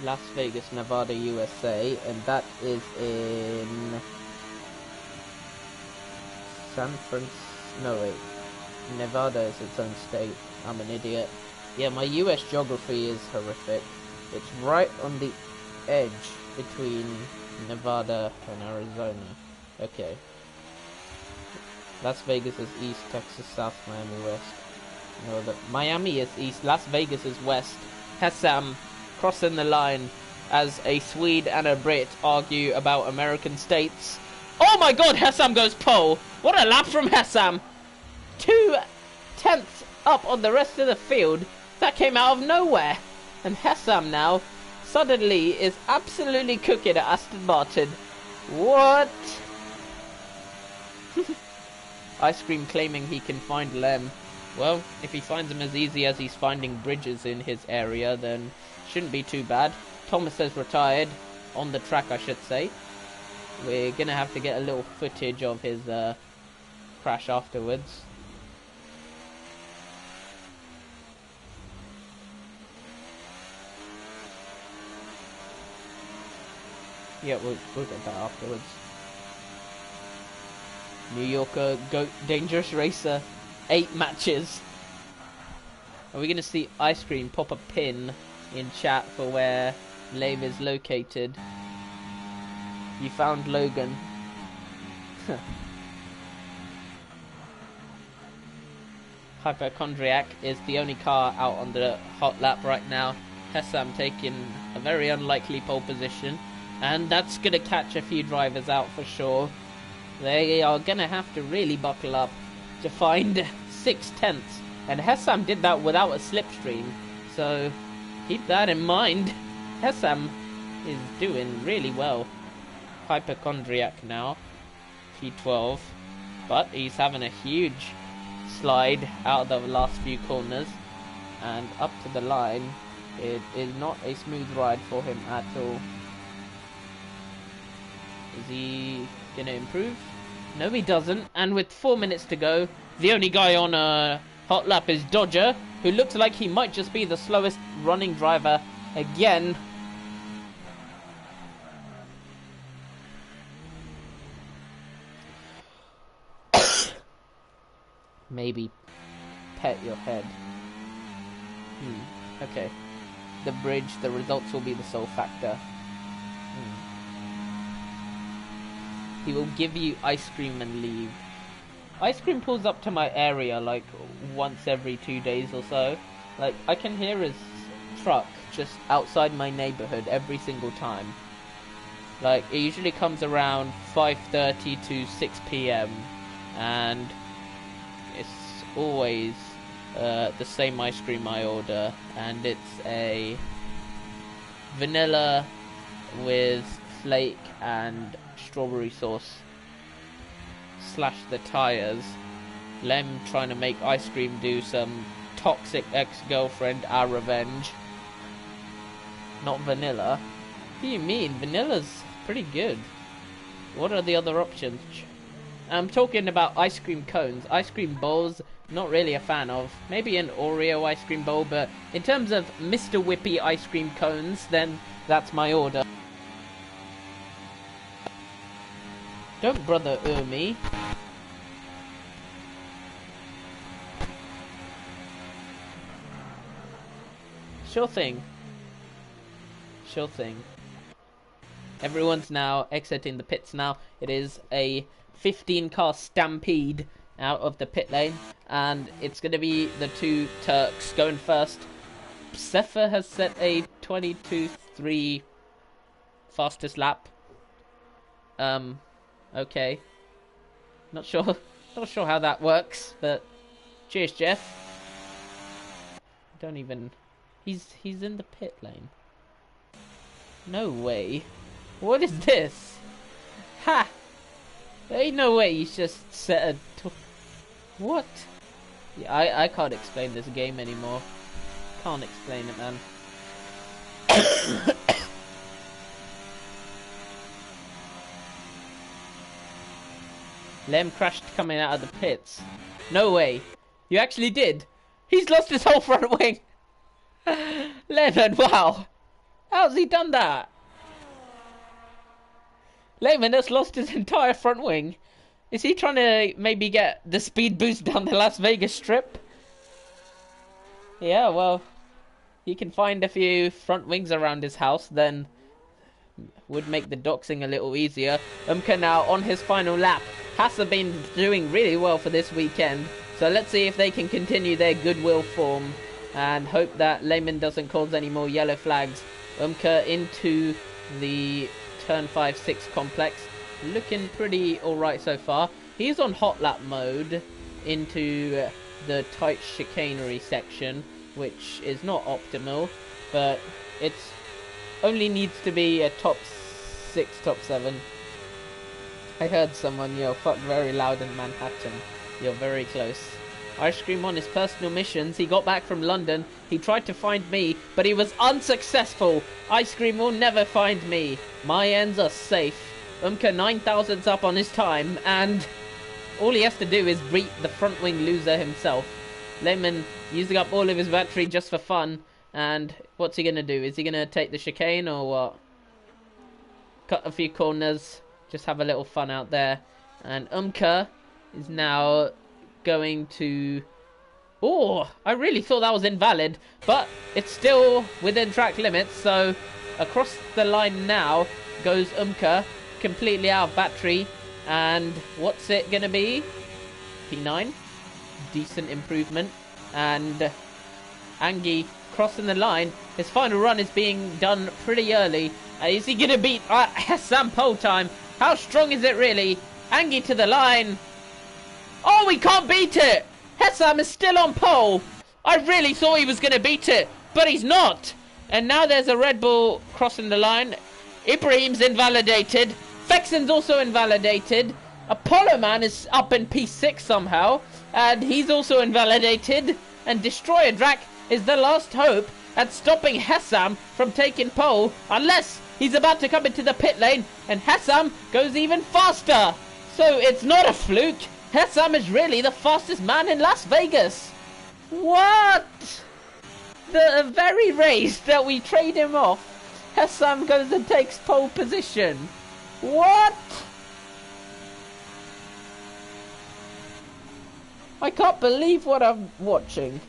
Las Vegas, Nevada, USA, and that is in San Francisco. No wait, Nevada is its own state. I'm an idiot. Yeah, my US geography is horrific. It's right on the edge between Nevada and Arizona. Okay. Las Vegas is east, Texas south, Miami west. No, Miami is east, Las Vegas is west. Hessam crossing the line as a Swede and a Brit argue about American states. Oh my god, Hessam goes pole! What a lap from Hessam! 2/10 up on the rest of the field. That came out of nowhere. And Hessam now suddenly is absolutely cooking at Aston Martin. What? Ice Cream claiming he can find Lem. Well, if he finds him as easy as he's finding bridges in his area, then shouldn't be too bad. Thomas has retired. On the track, I should say. We're gonna have to get a little footage of his crash afterwards. Yeah, we'll get that afterwards. New Yorker, GOAT, Dangerous Racer, 8 matches. Are we gonna see Ice Cream pop a pin in chat for where Lave is located? You found Logan. Hypochondriac is the only car out on the hot lap right now. Hessam taking a very unlikely pole position. And that's going to catch a few drivers out for sure. They are going to have to really buckle up to find 6/10. And Hessam did that without a slipstream. So keep that in mind. Hessam is doing really well. Hypochondriac now. P12. But he's having a huge slide out of the last few corners. And up to the line. It is not a smooth ride for him at all. Is he gonna improve? No, he doesn't. And with 4 minutes to go, the only guy on a hot lap is Dodger, who looks like he might just be the slowest running driver again. Maybe pet your head. Okay. the bridge, the results will be the sole factor. He will give you ice cream and leave. Ice cream pulls up to my area like once every 2 days or so. Like, I can hear his truck just outside my neighborhood every single time. Like, it usually comes around 5:30 to 6 p.m. and it's always the same ice cream I order, and it's a vanilla with flake and strawberry sauce / the tires. Lem trying to make ice cream do some toxic ex-girlfriend revenge. Not vanilla. What do you mean? Vanilla's pretty good. What are the other options? I'm talking about ice cream cones. Ice cream bowls, not really a fan of. Maybe an Oreo ice cream bowl, but in terms of Mr. Whippy ice cream cones, then that's my order. Don't brother me. Sure thing. Sure thing. Everyone's now exiting the pits now. It is a 15-car stampede out of the pit lane, and it's going to be the two Turks going first. Sefer has set a 22.3 fastest lap. Okay. Not sure how that works, but cheers, Jeff. Don't even. He's in the pit lane. No way. What is this? Ha! There ain't no way he's just set a... What? Yeah, I can't explain this game anymore. Can't explain it, man. Lem crashed coming out of the pits. No way. You actually did. He's lost his whole front wing. Lemon, wow. How's he done that? Lemon has lost his entire front wing. Is he trying to maybe get the speed boost down the Las Vegas Strip? Yeah, well, he can find a few front wings around his house, then would make the doxing a little easier. Umka now on his final lap. Haas have been doing really well for this weekend, so let's see if they can continue their goodwill form and hope that Lehman doesn't cause any more yellow flags. Umka into the turn 5-6 complex, looking pretty alright so far. He's on hot lap mode into the tight chicanery section, which is not optimal, but it's only needs to be a top 6, top 7. I heard someone yell "fuck" very loud in Manhattan. You're very close. Ice cream on his personal missions. He got back from London. He tried to find me, but he was unsuccessful. Ice cream will never find me. My ends are safe. Umka 9,000's up on his time, and all he has to do is beat the front wing loser himself. Lemon using up all of his battery just for fun, and what's he gonna do? Is he gonna take the chicane or what? Cut a few corners, just have a little fun out there. And Umka is now going to... Oh, I really thought that was invalid, but it's still within track limits, so across the line now goes Umka, completely out of battery, and what's it gonna be? P9? Decent improvement. And Angie crossing the line. His final run is being done pretty early. Is he gonna beat Sam pole time? How strong is it really? Angie to the line. Oh, we can't beat it! Hessam is still on pole! I really thought he was going to beat it, but he's not! And now there's a Red Bull crossing the line. Ibrahim's invalidated. Fexen's also invalidated. Apollo Man is up in P6 somehow, and he's also invalidated. And Destroyer Drac is the last hope at stopping Hessam from taking pole, unless he's about to come into the pit lane, and Hessam goes even faster! So it's not a fluke. Hessam is really the fastest man in Las Vegas. What? The very race that we trade him off, Hessam goes and takes pole position. What? I can't believe what I'm watching.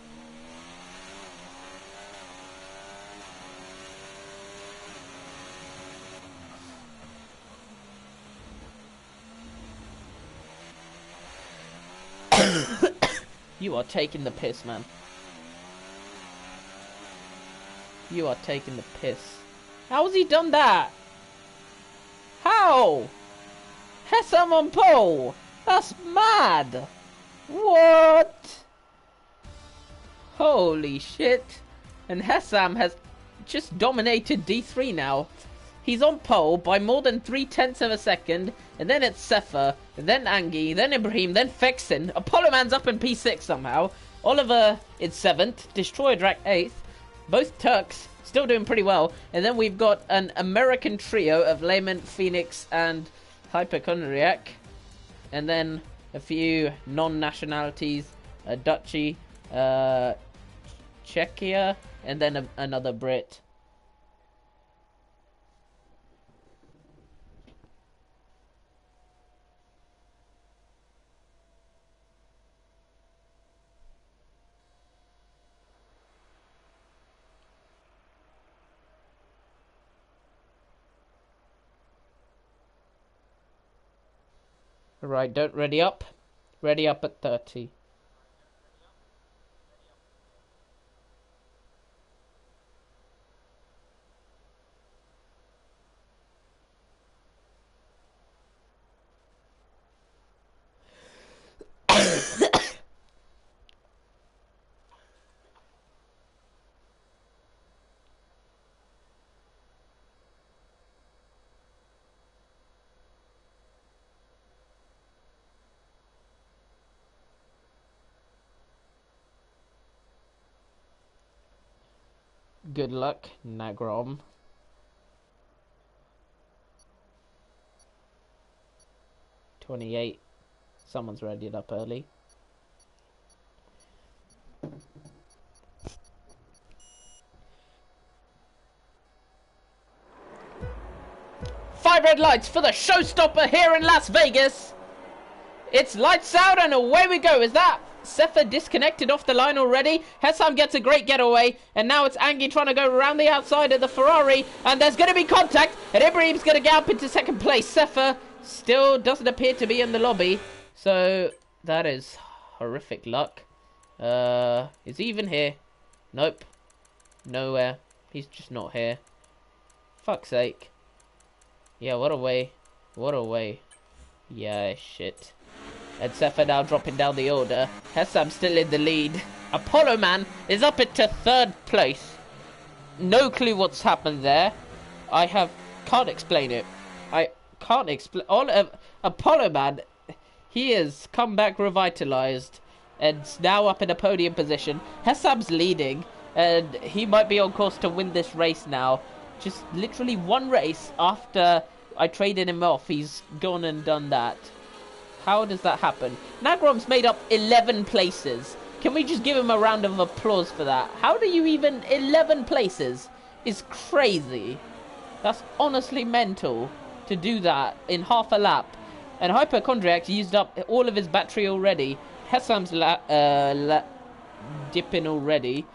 You are taking the piss, man. You are taking the piss. How has he done that? How? Hessam on pole. That's mad. What? Holy shit. And Hessam has just dominated D3 now. He's on pole by more than 3/10 of a second. And then it's Sefer. And then Angie. Then Ibrahim. Then Fexin. Apollo Man's up in P6 somehow. Oliver is 7th. Destroyer Drac 8th. Both Turks still doing pretty well. And then we've got an American trio of Lehman, Phoenix, and Hypochondriac. And then a few non-nationalities. Dutchy, Czechia, and then another Brit. Right, don't ready up. Ready up at 30. Good luck, Nagrom. $28. Someone's readied up early. Five red lights for the showstopper here in Las Vegas. It's lights out and away we go. Is that Sefer disconnected off the line already? Hessam gets a great getaway, and now it's Angie trying to go around the outside of the Ferrari, and there's going to be contact, and Ibrahim's going to get up into second place. Sefer still doesn't appear to be in the lobby, so that is horrific luck. Is he even here? Nope. Nowhere. He's just not here. Fuck's sake. Yeah, what a way. What a way. Yeah, shit. And Sefer now dropping down the order. Hessam still in the lead. Apollo Man is up into 3rd place. No clue what's happened there. Can't explain it. I can't explain. Apollo Man, he has come back revitalized and now up in a podium position. Hessam's leading, and he might be on course to win this race now. Just literally one race after I traded him off, he's gone and done that. How does that happen? Nagrom's made up 11 places. Can we just give him a round of applause for that? How do you even... 11 places is crazy. That's honestly mental to do that in half a lap. And Hypochondriac's used up all of his battery already. Hessam's dipping already.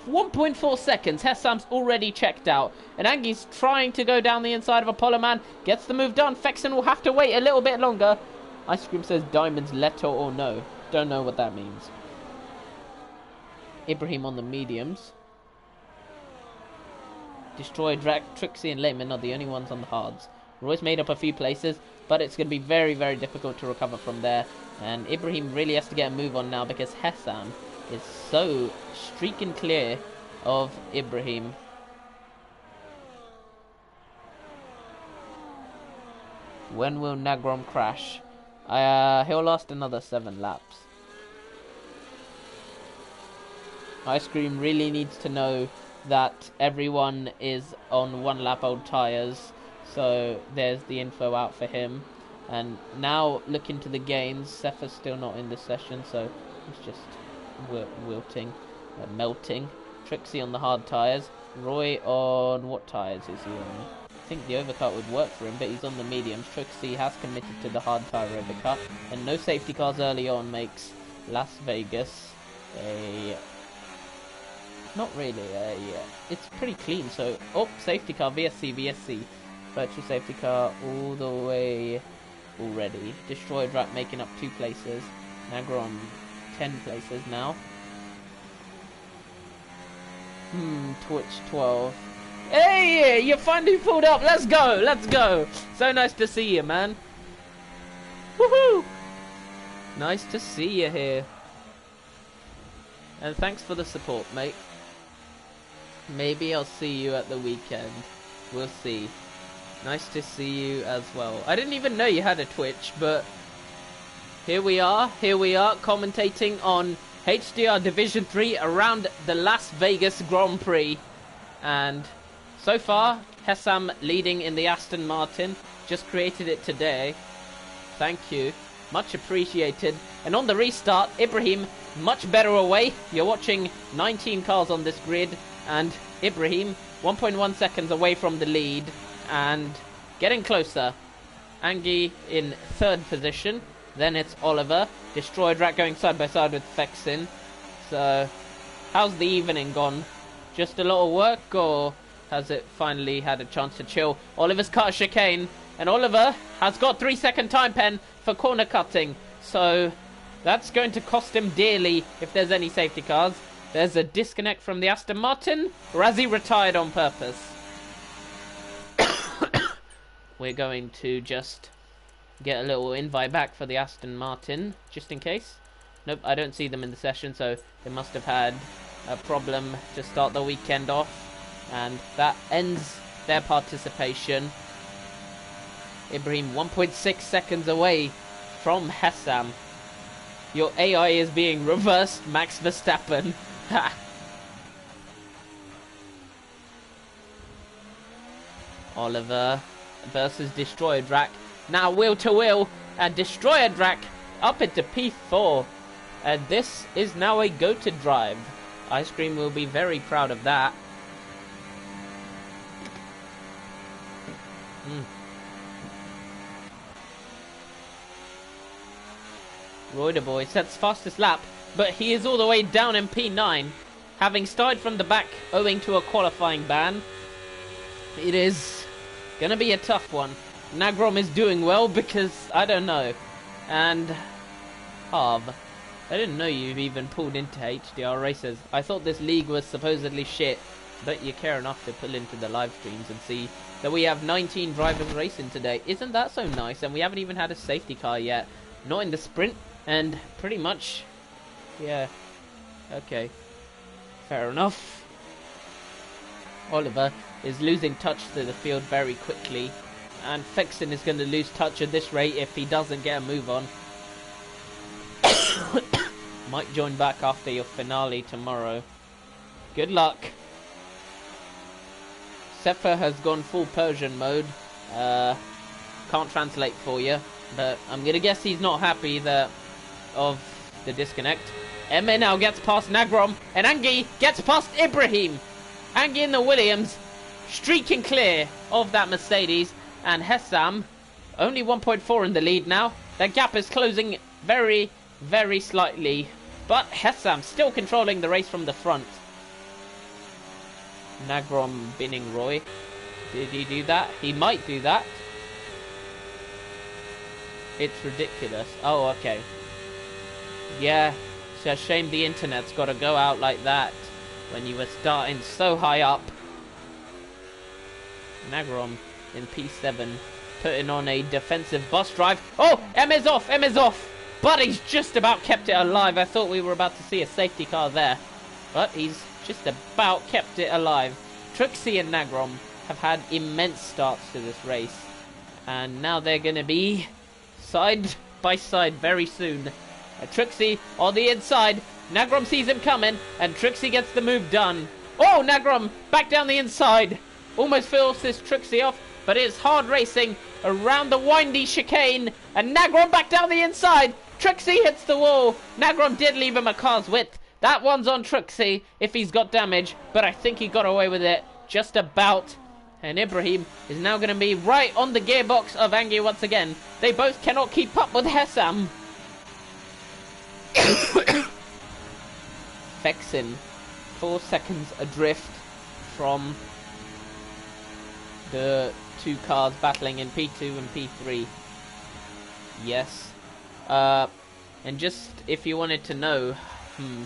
1.4 seconds. Hessam's already checked out. And Angie's trying to go down the inside of Apollo Man. Gets the move done. Fexen will have to wait a little bit longer. Ice Cream says diamonds, letter or no. Don't know what that means. Ibrahim on the mediums. Destroy, Drac, Trixie and Lehman are the only ones on the hards. Roy's made up a few places, but it's going to be very, very difficult to recover from there. And Ibrahim really has to get a move on now because Hessam is so streaking clear of Ibrahim. When will Nagrom crash? He'll last another 7 laps. Ice Cream really needs to know that everyone is on 1 lap old tyres. So there's the info out for him. And now look into the gains. Sefer's still not in this session, so he's just melting. Trixie on the hard tyres. Roy on what tyres is he on? I think the overcut would work for him, but he's on the mediums. Trixie has committed to the hard tyre overcut, and no safety cars early on makes Las Vegas not really it's pretty clean. So safety car, VSC, virtual safety car all the way already. Destroyer Drac making up 2 places. Nagrom 10 places now. Twitch 12. Hey, you finally pulled up. Let's go, let's go. So nice to see you, man. Woohoo! Nice to see you here. And thanks for the support, mate. Maybe I'll see you at the weekend. We'll see. Nice to see you as well. I didn't even know you had a Twitch, but here we are, commentating on HDR Division 3 around the Las Vegas Grand Prix. And so far, Hessam leading in the Aston Martin. Just created it today. Thank you. Much appreciated. And on the restart, Ibrahim, much better away. You're watching 19 cars on this grid. And Ibrahim, 1.1 seconds away from the lead. And getting closer. Angie in 3rd position. Then it's Oliver. Destroyed Rat going side by side with Fexin. So, how's the evening gone? Just a lot of work, or has it finally had a chance to chill? Oliver's cut a chicane. And Oliver has got 3-second time pen for corner cutting. So, that's going to cost him dearly if there's any safety cars. There's a disconnect from the Aston Martin. Or has he retired on purpose? We're going to just get a little invite back for the Aston Martin, just in case. Nope, I don't see them in the session, so they must have had a problem to start the weekend off. And that ends their participation. Ibrahim 1.6 seconds away from Hessam. Your AI is being reversed, Max Verstappen. Ha! Oliver versus Destroyed Rack. Now wheel to wheel, and Destroyed Rack up into P4. And this is now a go-to drive. Ice Cream will be very proud of that. Royder Boy sets fastest lap, but he is all the way down in P9, having started from the back owing to a qualifying ban. It is gonna be a tough one. Nagrom is doing well because, I don't know. And Harv, I didn't know you've even pulled into HDR races. I thought this league was supposedly shit, but you care enough to pull into the live streams and see that we have 19 drivers racing today. Isn't that so nice? And we haven't even had a safety car yet. Not in the sprint, and pretty much, yeah, okay, fair enough. Oliver is losing touch to the field very quickly, and Fexin is going to lose touch at this rate if he doesn't get a move on. Might join back after your finale tomorrow. Good luck. Sefer has gone full Persian mode. Can't translate for you, but I'm going to guess he's not happy of the disconnect. Emma now gets past Nagrom, and Angie gets past Ibrahim. Angie in the Williams, streaking clear of that Mercedes, and Hessam, only 1.4 in the lead now. The gap is closing very, very slightly, but Hessam still controlling the race from the front. Nagrom binning Roy. Did he do that? He might do that. It's ridiculous. Oh, okay. Yeah, it's a shame the internet's got to go out like that when you were starting so high up. Nagrom in P7, putting on a defensive bus drive. Oh, M is off, M is off. But he's just about kept it alive. I thought we were about to see a safety car there, but he's just about kept it alive. Trixie and Nagrom have had immense starts to this race, and now they're going to be side by side very soon. Trixie on the inside. Nagrom sees him coming, and Trixie gets the move done. Oh, Nagrom back down the inside. Almost forces Trixie off, but it's hard racing around the windy chicane, and Nagrom back down the inside. Trixie hits the wall. Nagrom did leave him a car's width. That one's on Trixie if he's got damage, but I think he got away with it just about. And Ibrahim is now going to be right on the gearbox of Angie once again. They both cannot keep up with Hessam. Fexin, 4 seconds adrift from the two cars battling in P2 and P3. Yes. And just if you wanted to know,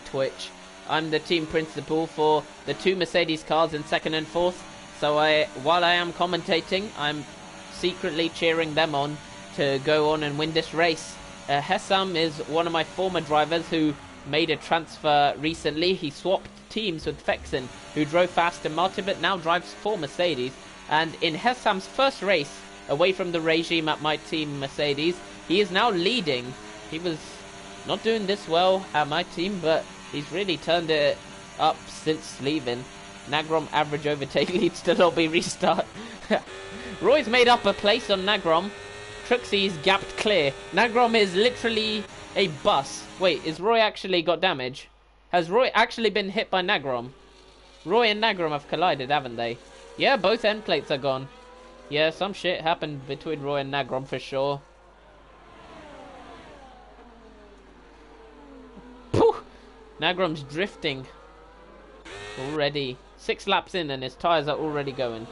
Twitch, I'm the team principal for the 2 Mercedes cars in 2nd and 4th. So while I am commentating, I'm secretly cheering them on to go on and win this race. Hessam is one of my former drivers who made a transfer recently. He swapped teams with Fexen, who drove fast in Martin, but now drives for Mercedes. And in Hessam's first race away from the regime at my team Mercedes, he is now leading. He was not doing this well at my team, but he's really turned it up since leaving. Nagrom average overtake leads to lobby restart. Roy's made up a place on Nagrom. Truxie's gapped clear. Nagrom is literally a bus. Wait, is Roy actually got damage? Has Roy actually been hit by Nagrom? Roy and Nagrom have collided, haven't they? Yeah, both end plates are gone. Yeah, some shit happened between Roy and Nagrom for sure. Pooh! Nagrom's drifting. Already. 6 laps in and his tyres are already going.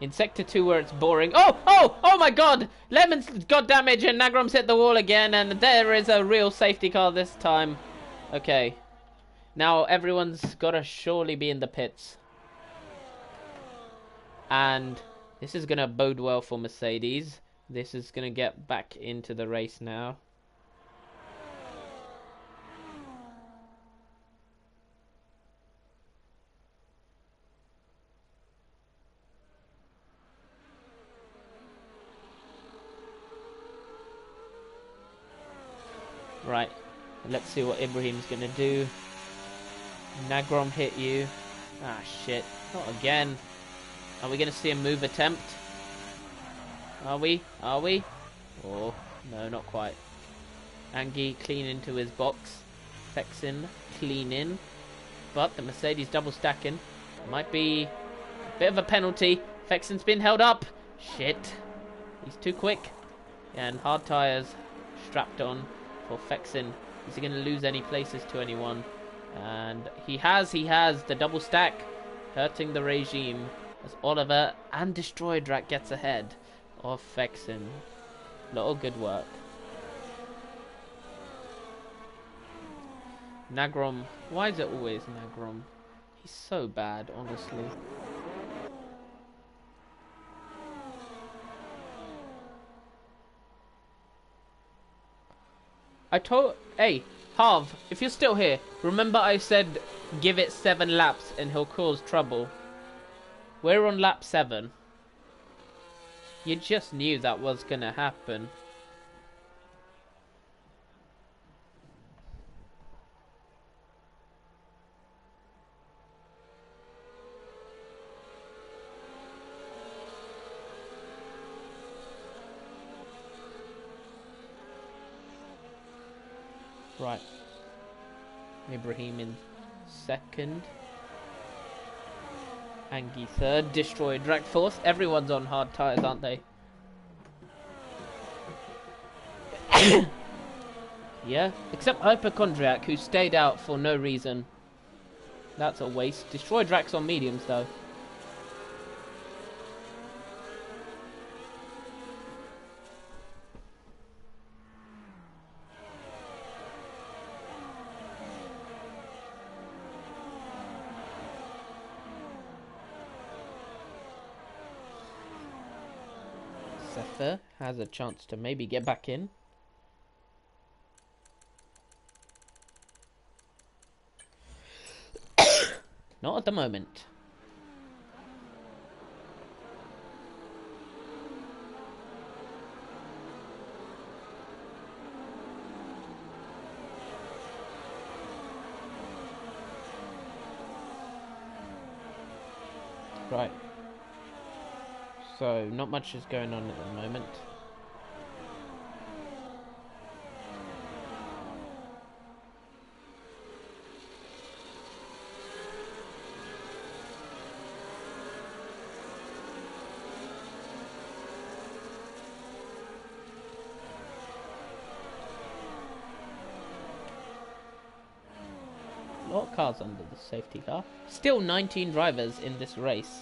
In Sector 2 where it's boring. Oh my god! Lemon's got damage and Nagrom's hit the wall again, and there is a real safety car this time. Okay. Now everyone's gotta surely be in the pits. And this is gonna bode well for Mercedes. This is gonna get back into the race now. Right, let's see what Ibrahim's gonna do. Nagrom hit you. Ah, shit. Not again. Are we gonna see a move attempt? Are we? Are we? Oh, no, not quite. Angie clean into his box. Fexin clean in. But the Mercedes double stacking. Might be a bit of a penalty. Fexin's been held up. Shit. He's too quick. And hard tyres strapped on for Fexin. Is he going to lose any places to anyone? And he has the double stack, hurting the regime as Oliver and Destroy Drac gets ahead of Fexin. Lot of good work. Nagrom, why is it always Nagrom? He's so bad, honestly. Hey, Harv, if you're still here, remember I said give it 7 laps and he'll cause trouble. We're on lap 7. You just knew that was gonna happen. Right. Ibrahim in 2nd. Angie 3rd. Destroy Drac 4th. Everyone's on hard tyres, aren't they? Yeah. Except Hypochondriac, who stayed out for no reason. That's a waste. Destroy Drac's on mediums, though. Sefer has a chance to maybe get back in. Not at the moment. Right. So, not much is going on at the moment. A lot of cars under the safety car. Still 19 drivers in this race.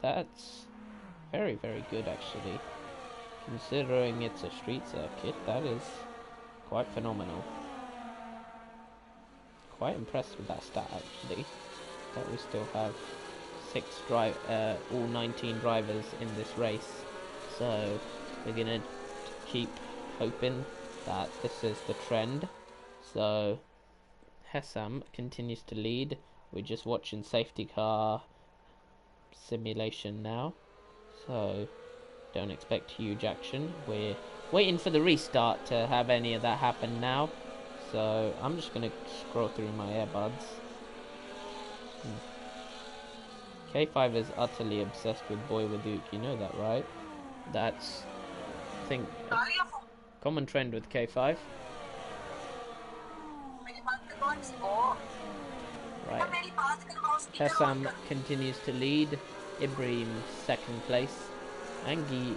That's very, very good, actually. Considering it's a street circuit, that is Quite phenomenal. Quite impressed with that stat, actually. That we still have all 19 drivers in this race. So we're gonna keep hoping that this is the trend. So Hessam continues to lead. We're just watching safety car simulation now, so don't expect huge action. We're waiting for the restart to have any of that happen now, so I'm just gonna scroll through my earbuds. K5 is utterly obsessed with Boy with Duke, you know that, right? That's, I think, a common trend with K5. Right. Hessam continues to lead. Ibrahim second place. Angie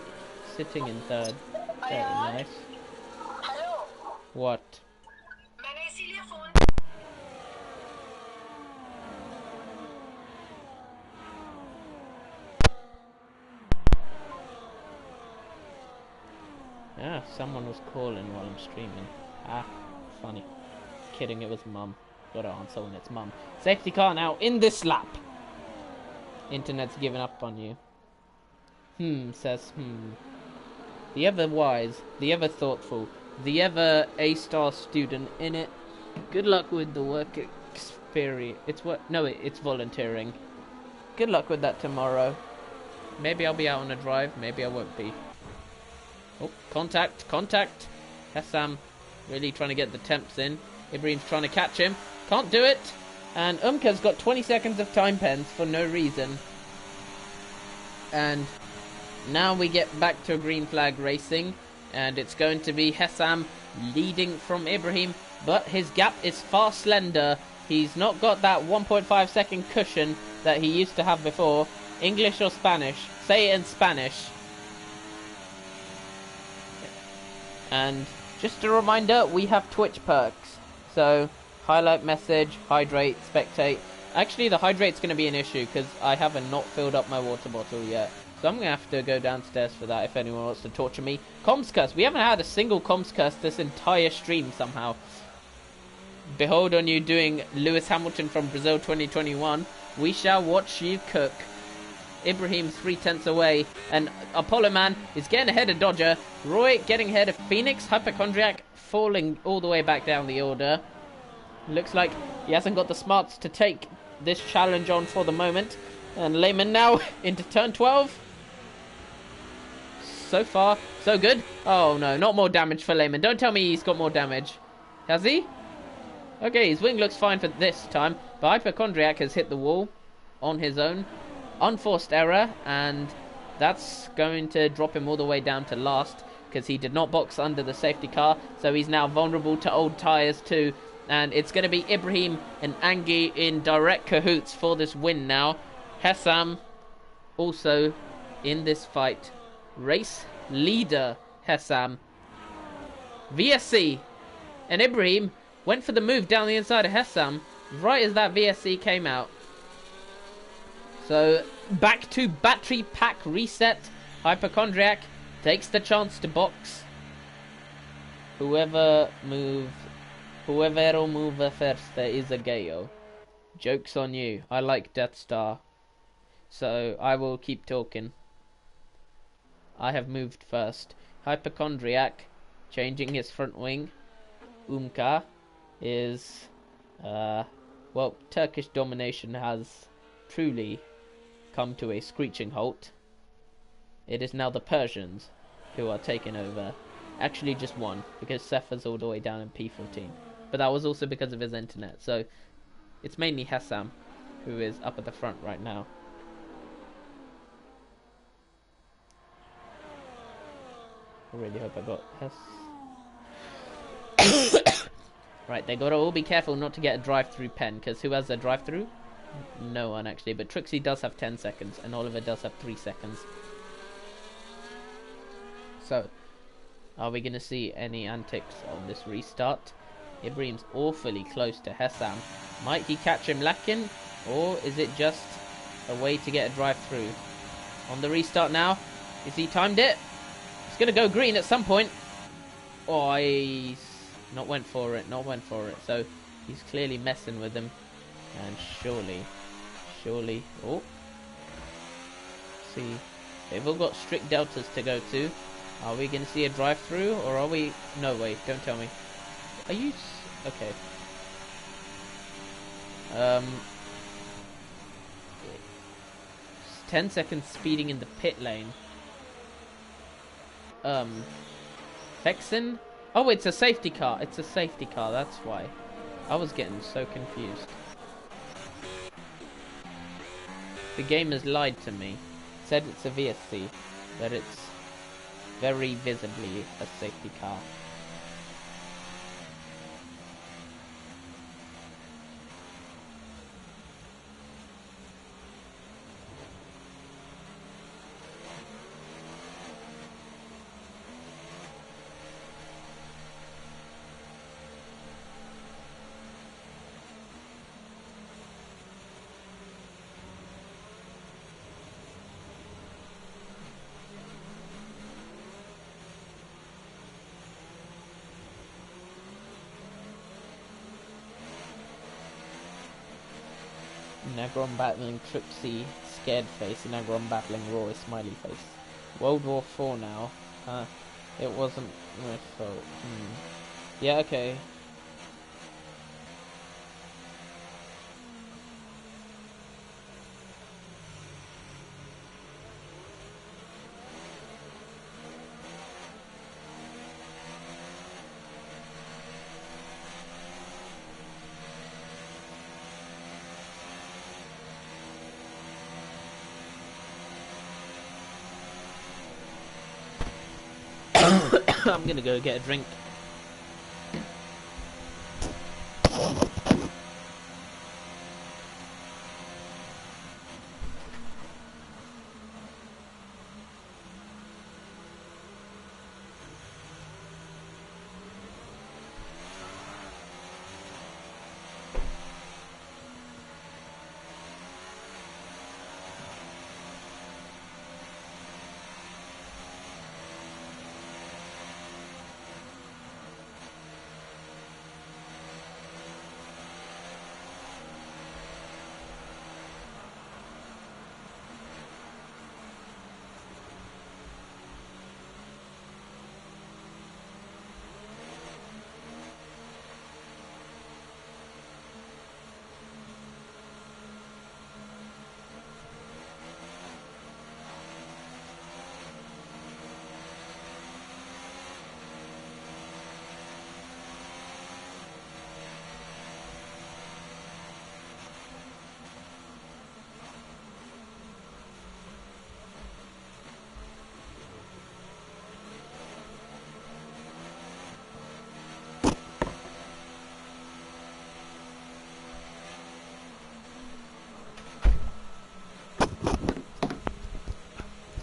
sitting in third. Very nice. What? Ah, someone was calling while I'm streaming. Ah, funny. Kidding, it was mum. Gotta answer when it's mum. Safety car now in this lap. Internet's giving up on you. Says. The ever wise, the ever thoughtful, the ever A-star student in it. Good luck with the work experience. It's volunteering. Good luck with that tomorrow. Maybe I'll be out on a drive, maybe I won't be. Oh, contact. Hessam really trying to get the temps in. Ibrahim's trying to catch him. Can't do it. And Umka's got 20 seconds of time pens for no reason. And now we get back to green flag racing. And it's going to be Hessam leading from Ibrahim. But his gap is far slender. He's not got that 1.5 second cushion that he used to have before. English or Spanish? Say it in Spanish. And just a reminder, we have Twitch perks. So, highlight message, hydrate, spectate. Actually, the hydrate's going to be an issue because I haven't not filled up my water bottle yet. So I'm going to have to go downstairs for that if anyone wants to torture me. Comms curse. We haven't had a single comms curse this entire stream somehow. Behold on you doing Lewis Hamilton from Brazil 2021. We shall watch you cook. Ibrahim's 3/10 away, and Apollo Man is getting ahead of Dodger. Roy getting ahead of Phoenix. Hypochondriac falling all the way back down the order. Looks like he hasn't got the smarts to take this challenge on for the moment. And Lehman now into turn 12. So far, so good. Oh no, not more damage for Lehman. Don't tell me he's got more damage. Has he? Okay, his wing looks fine for this time, but Hypochondriac has hit the wall on his own. Unforced error, and that's going to drop him all the way down to last because he did not box under the safety car, so he's now vulnerable to old tyres too. And it's going to be Ibrahim and Angie in direct cahoots for this win now. Hessam also in this fight. Race leader Hessam. VSC and Ibrahim went for the move down the inside of Hessam right as that VSC came out. So, back to battery pack reset. Hypochondriac takes the chance to box. Whoever will move first, there is a Gayo. Joke's on you. I like Death Star. So, I will keep talking. I have moved first. Hypochondriac, changing his front wing. Umka is, well, Turkish domination has truly come to a screeching halt. It is now the Persians who are taking over. Actually just one, because Sepha's all the way down in P14. But that was also because of his internet. So it's mainly Hessam who is up at the front right now. I really hope I got Hess. Right, they gotta all be careful not to get a drive-through pen, because who has a drive-through? No one actually, but Trixie does have 10 seconds and Oliver does have 3 seconds. So, are we going to see any antics on this restart? Ibrahim's awfully close to Hessam. Might he catch him lacking, or is it just a way to get a drive through? On the restart now, is he timed it? It's going to go green at some point. Oh, he's Not went for it, not went for it. So he's clearly messing with him. And surely, oh. See, they've all got strict deltas to go to. Are we going to see a drive-through, or are we... No, wait, don't tell me. Are you... Okay. 10 seconds speeding in the pit lane. Vexen? Oh, it's a safety car. It's a safety car, that's why. I was getting so confused. The game has lied to me. Said it's a VSC, but it's very visibly a safety car. Negron battling Tripsy, scared face. Negron battling Roy, smiley face. World War 4 now. It wasn't my fault. Yeah, okay. I'm gonna go get a drink.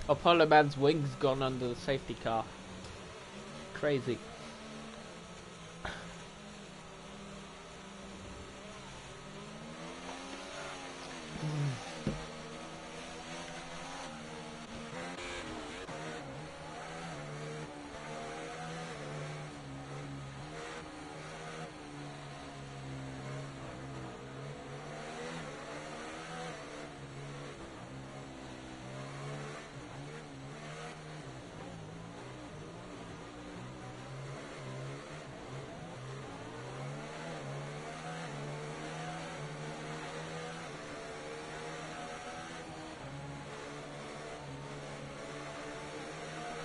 Apollo Man's wings gone under the safety car. Crazy.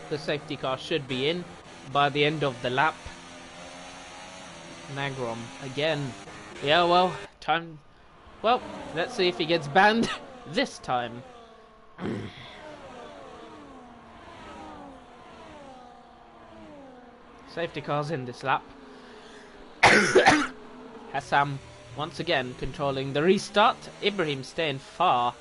The safety car should be in by the end of the lap. Nagrom again. Yeah, well, time. Well, let's see if he gets banned this time. Safety car's in this lap. Hassam once again controlling the restart. Ibrahim staying far.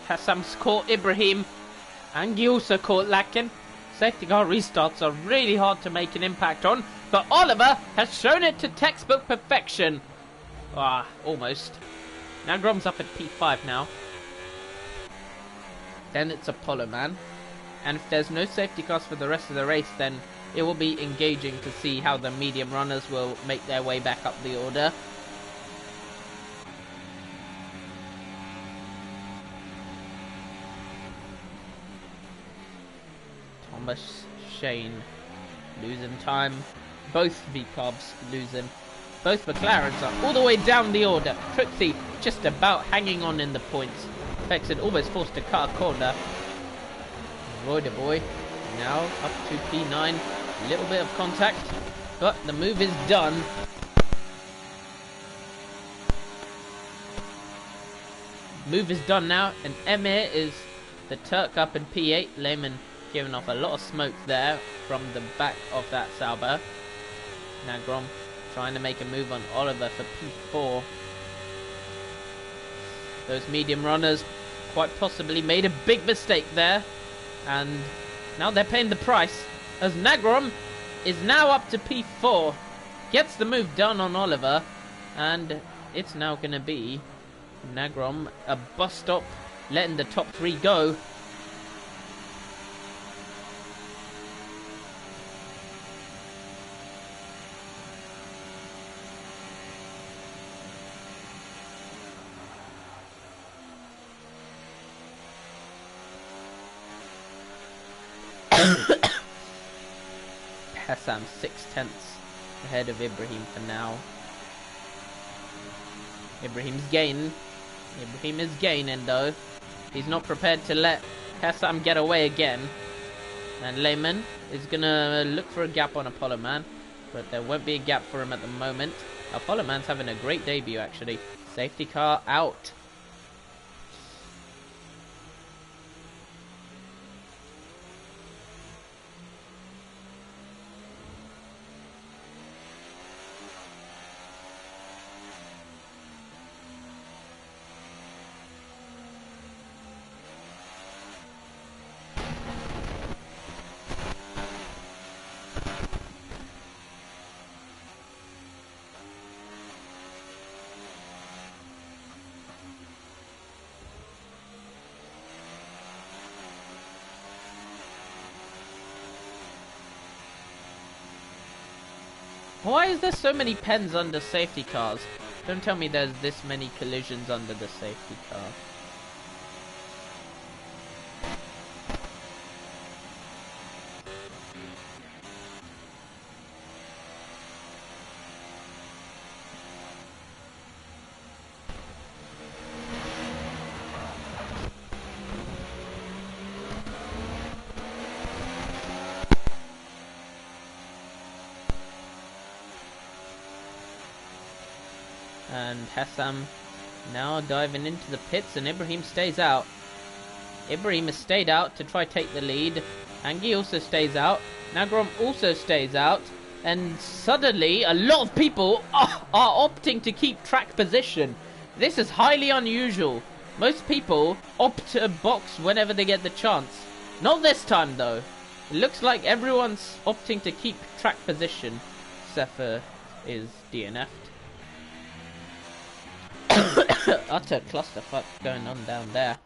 Hassam's caught Ibrahim, and he also caught Lakin. Safety car restarts are really hard to make an impact on, but Oliver has shown it to textbook perfection. Ah, almost. Now Grom's up at P5 now. Then it's Apollo Man. And if there's no safety cars for the rest of the race, then it will be engaging to see how the medium runners will make their way back up the order. Thomas, Shane losing time. Both V-Carbs losing. Both McLarens are all the way down the order. Trixie just about hanging on in the points. Fexen almost forced to cut a corner. Roy the boy now up to P9. A little bit of contact, but the move is done. Move is done now, and Emir is the Turk up in P8. Lehman giving off a lot of smoke there from the back of that Sauber. Now Grom trying to make a move on Oliver for P4. Those medium runners quite possibly made a big mistake there, and now they're paying the price as Nagrom is now up to P4, gets the move done on Oliver, and it's now going to be Nagrom a bus stop, letting the top three go. Hassam 6/10 ahead of Ibrahim for now. Ibrahim is gaining though. He's not prepared to let Hassam get away again. And Lehman is gonna look for a gap on Apollo Man, but there won't be a gap for him at the moment. Apollo Man's having a great debut actually. Safety car out. Why is there so many pens under safety cars? Don't tell me there's this many collisions under the safety car. And Hassam now diving into the pits, and Ibrahim stays out. Ibrahim has stayed out to try take the lead. Angie also stays out. Nagrom also stays out. And suddenly a lot of people are opting to keep track position. This is highly unusual. Most people opt to box whenever they get the chance. Not this time though. It looks like everyone's opting to keep track position. Zephyr is DNF'd. Utter clusterfuck going on down there.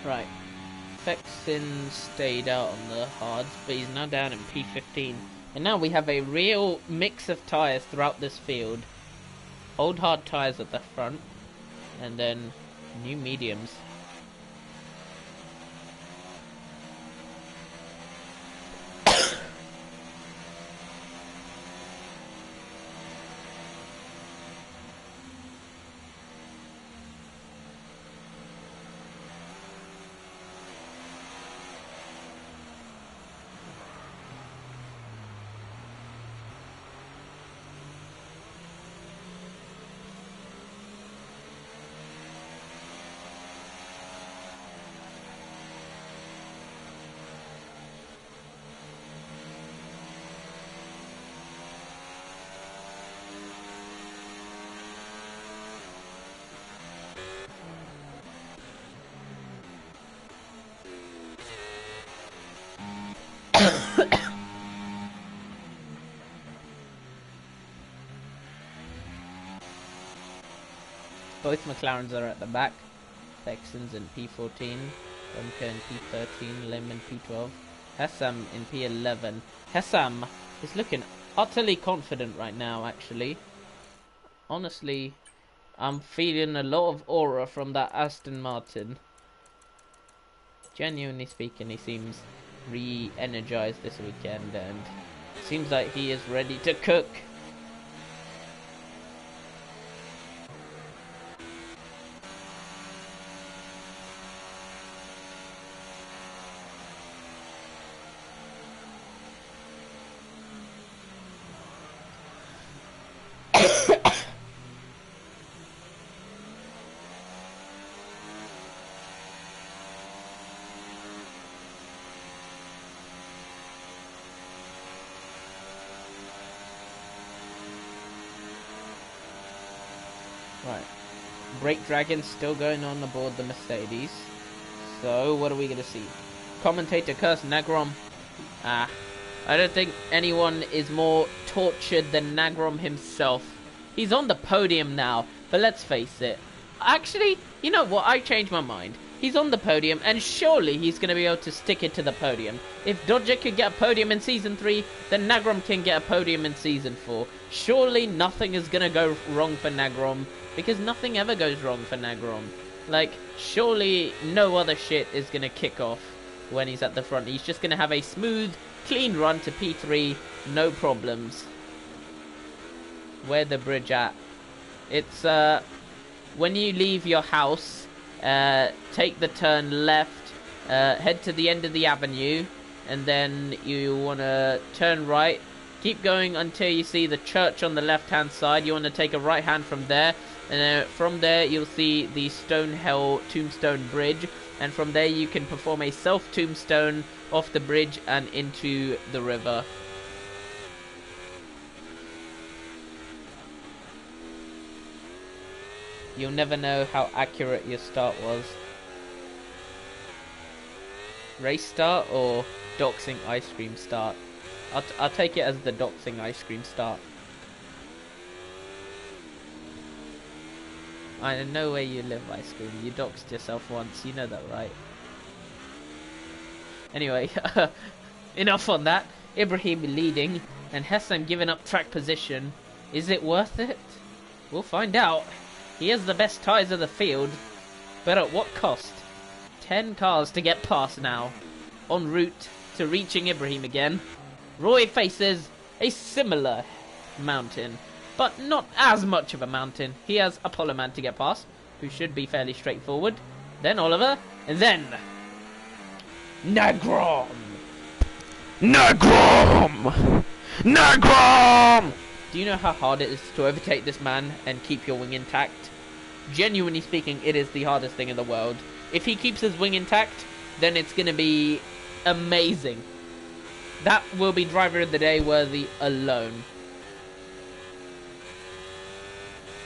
Right. Fexin stayed out on the hards, but he's now down in P15. And now we have a real mix of tyres throughout this field. Old hard tyres at the front, and then new mediums. Both McLarens are at the back. Texans in P14, Bunker in P13, Lim in P12, Hessam in P11. Hessam is looking utterly confident right now, actually. Honestly, I'm feeling a lot of aura from that Aston Martin. Genuinely speaking, he seems re-energized this weekend, and seems like he is ready to cook. Right, Brake Dragon still going on aboard the Mercedes. So what are we gonna see? Commentator curse Nagrom. I don't think anyone is more tortured than Nagrom himself. He's on the podium now, but let's face it. Actually, you know what? I changed my mind. He's on the podium, and surely he's going to be able to stick it to the podium. If Dodger could get a podium in Season 3, then Nagrom can get a podium in Season 4. Surely nothing is going to go wrong for Nagrom, because nothing ever goes wrong for Nagrom. Like, surely no other shit is going to kick off when he's at the front. He's just going to have a smooth, clean run to P3, no problems. Where the bridge at? It's, when you leave your house, take the turn left, head to the end of the avenue, and then you want to turn right. Keep going until you see the church on the left-hand side. You want to take a right hand from there, and from there you'll see the Stonehell Tombstone Bridge, and from there you can perform a self-tombstone off the bridge and into the river. You'll never know how accurate your start was. Race start or doxing ice cream start? I'll take it as the doxing ice cream start. I know where you live, ice cream. You doxed yourself once, you know that, right? Anyway, enough on that. Ibrahim leading, and Hessam giving up track position. Is it worth it? We'll find out. He has the best tyres of the field, but at what cost? 10 cars to get past now, en route to reaching Ibrahim again. Roy faces a similar mountain, but not as much of a mountain. He has Apollo Man to get past, who should be fairly straightforward. Then Oliver, and then Nagrom! Nagrom! Nagrom! Do you know how hard it is to overtake this man and keep your wing intact? Genuinely speaking, it is the hardest thing in the world. If he keeps his wing intact, then it's going to be amazing. That will be driver of the day worthy alone.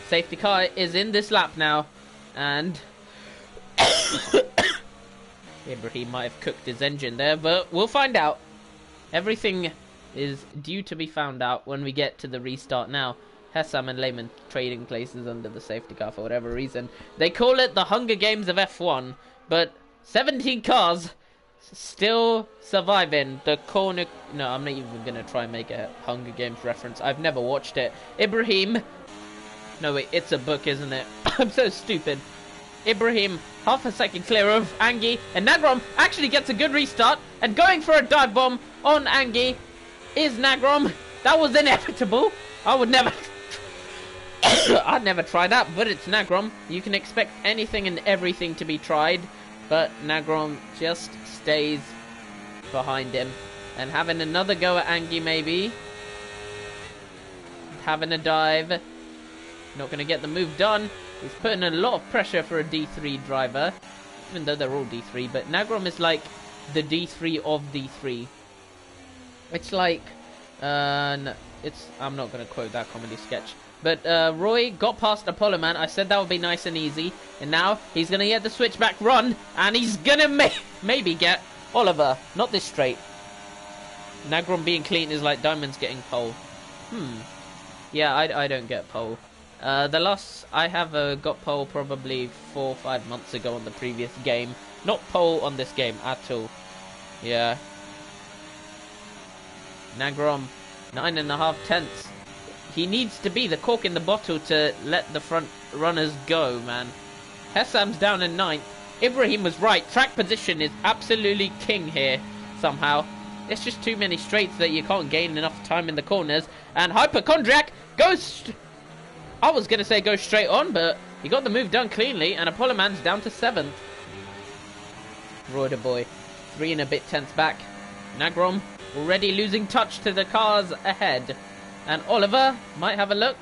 Safety car is in this lap now, and Ibrahim might have cooked his engine there, but we'll find out. Everything is due to be found out when we get to the restart now. Hessam and Lehman trading places under the safety car for whatever reason. They call it the Hunger Games of F1, but 17 cars still surviving the corner. No, I'm not even going to try and make a Hunger Games reference. I've never watched it. Ibrahim. No, wait, it's a book, isn't it? I'm so stupid. Ibrahim, half a second clear of Angie, and Nagrom actually gets a good restart, and going for a dive bomb on Angie is Nagrom. That was inevitable. I would never... I'd never try that, but it's Nagrom. You can expect anything and everything to be tried, but Nagrom just stays behind him. And having another go at Angie, maybe. Having a dive. Not going to get the move done. He's putting a lot of pressure for a D3 driver, even though they're all D3, but Nagrom is like the D3 of D3. It's like, I'm not going to quote that comedy sketch, but Roy got past Apollo Man. I said that would be nice and easy, and now he's going to get the switchback run, and he's going to maybe get Oliver. Not this straight. Nagrom being clean is like Diamond's getting pole. Yeah, I don't get pole. The last I have got pole probably 4 or 5 months ago on the previous game. Not pole on this game at all. Yeah. Nagrom, 9.5 tenths. He needs to be the cork in the bottle to let the front runners go, man. Hessam's down in 9th. Ibrahim was right. Track position is absolutely king here, somehow. It's just too many straights that you can't gain enough time in the corners. And Hypochondriac goes... I was going to say go straight on, but he got the move done cleanly, and Apollo Man's down to 7th. Roider Boy, 3 and a bit tenths back. Nagrom already losing touch to the cars ahead. And Oliver might have a look.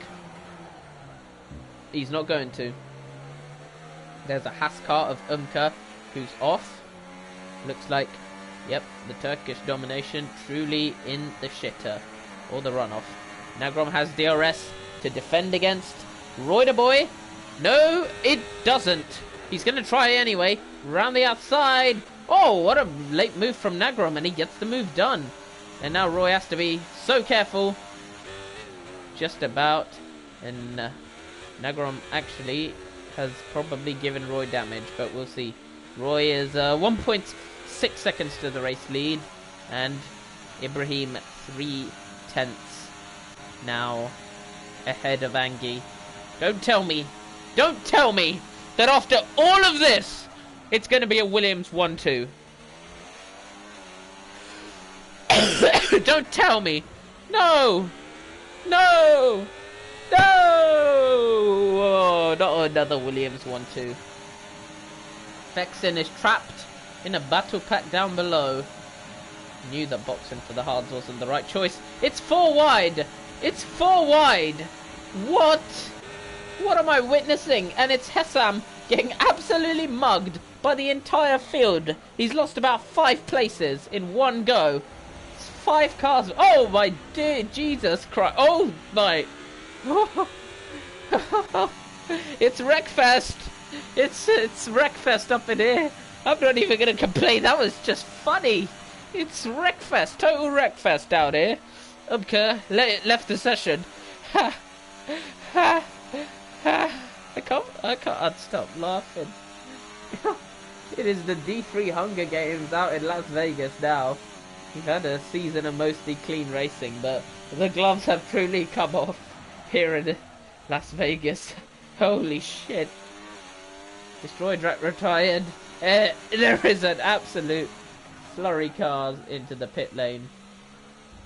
He's not going to. There's a Haas car of Umka who's off. Looks like, yep, the Turkish domination truly in the shitter. Or the runoff. Nagrom has DRS to defend against. Roider Boy. No, it doesn't. He's going to try anyway. Round the outside. Oh, what a late move from Nagrom, and he gets the move done. And now Roy has to be so careful. Just about. And Nagrom actually has probably given Roy damage, but we'll see. Roy is 1.6 seconds to the race lead. And Ibrahim 3 tenths now ahead of Angie. Don't tell me that after all of this, it's going to be a Williams 1-2. Don't tell me. No. No. No. Oh, not another Williams 1-2. Vexen is trapped in a battle pack down below. Knew that boxing for the hards wasn't the right choice. It's 4 wide. It's 4 wide. What? What am I witnessing? And it's Hessam getting absolutely mugged by the entire field. He's lost about 5 places in one go. It's 5 cars. Oh my dear Jesus Christ. Oh my. It's Wreckfest. It's Wreckfest up in here. I'm not even going to complain. That was just funny. It's Wreckfest. Total Wreckfest out here. Umka left the session. Ha. Ha. Ha. I can't stop laughing. It is the D3 Hunger Games out in Las Vegas now. We've had a season of mostly clean racing, but the gloves have truly come off here in Las Vegas. Holy shit. Destroy Drac retired. There is an absolute flurry cars into the pit lane.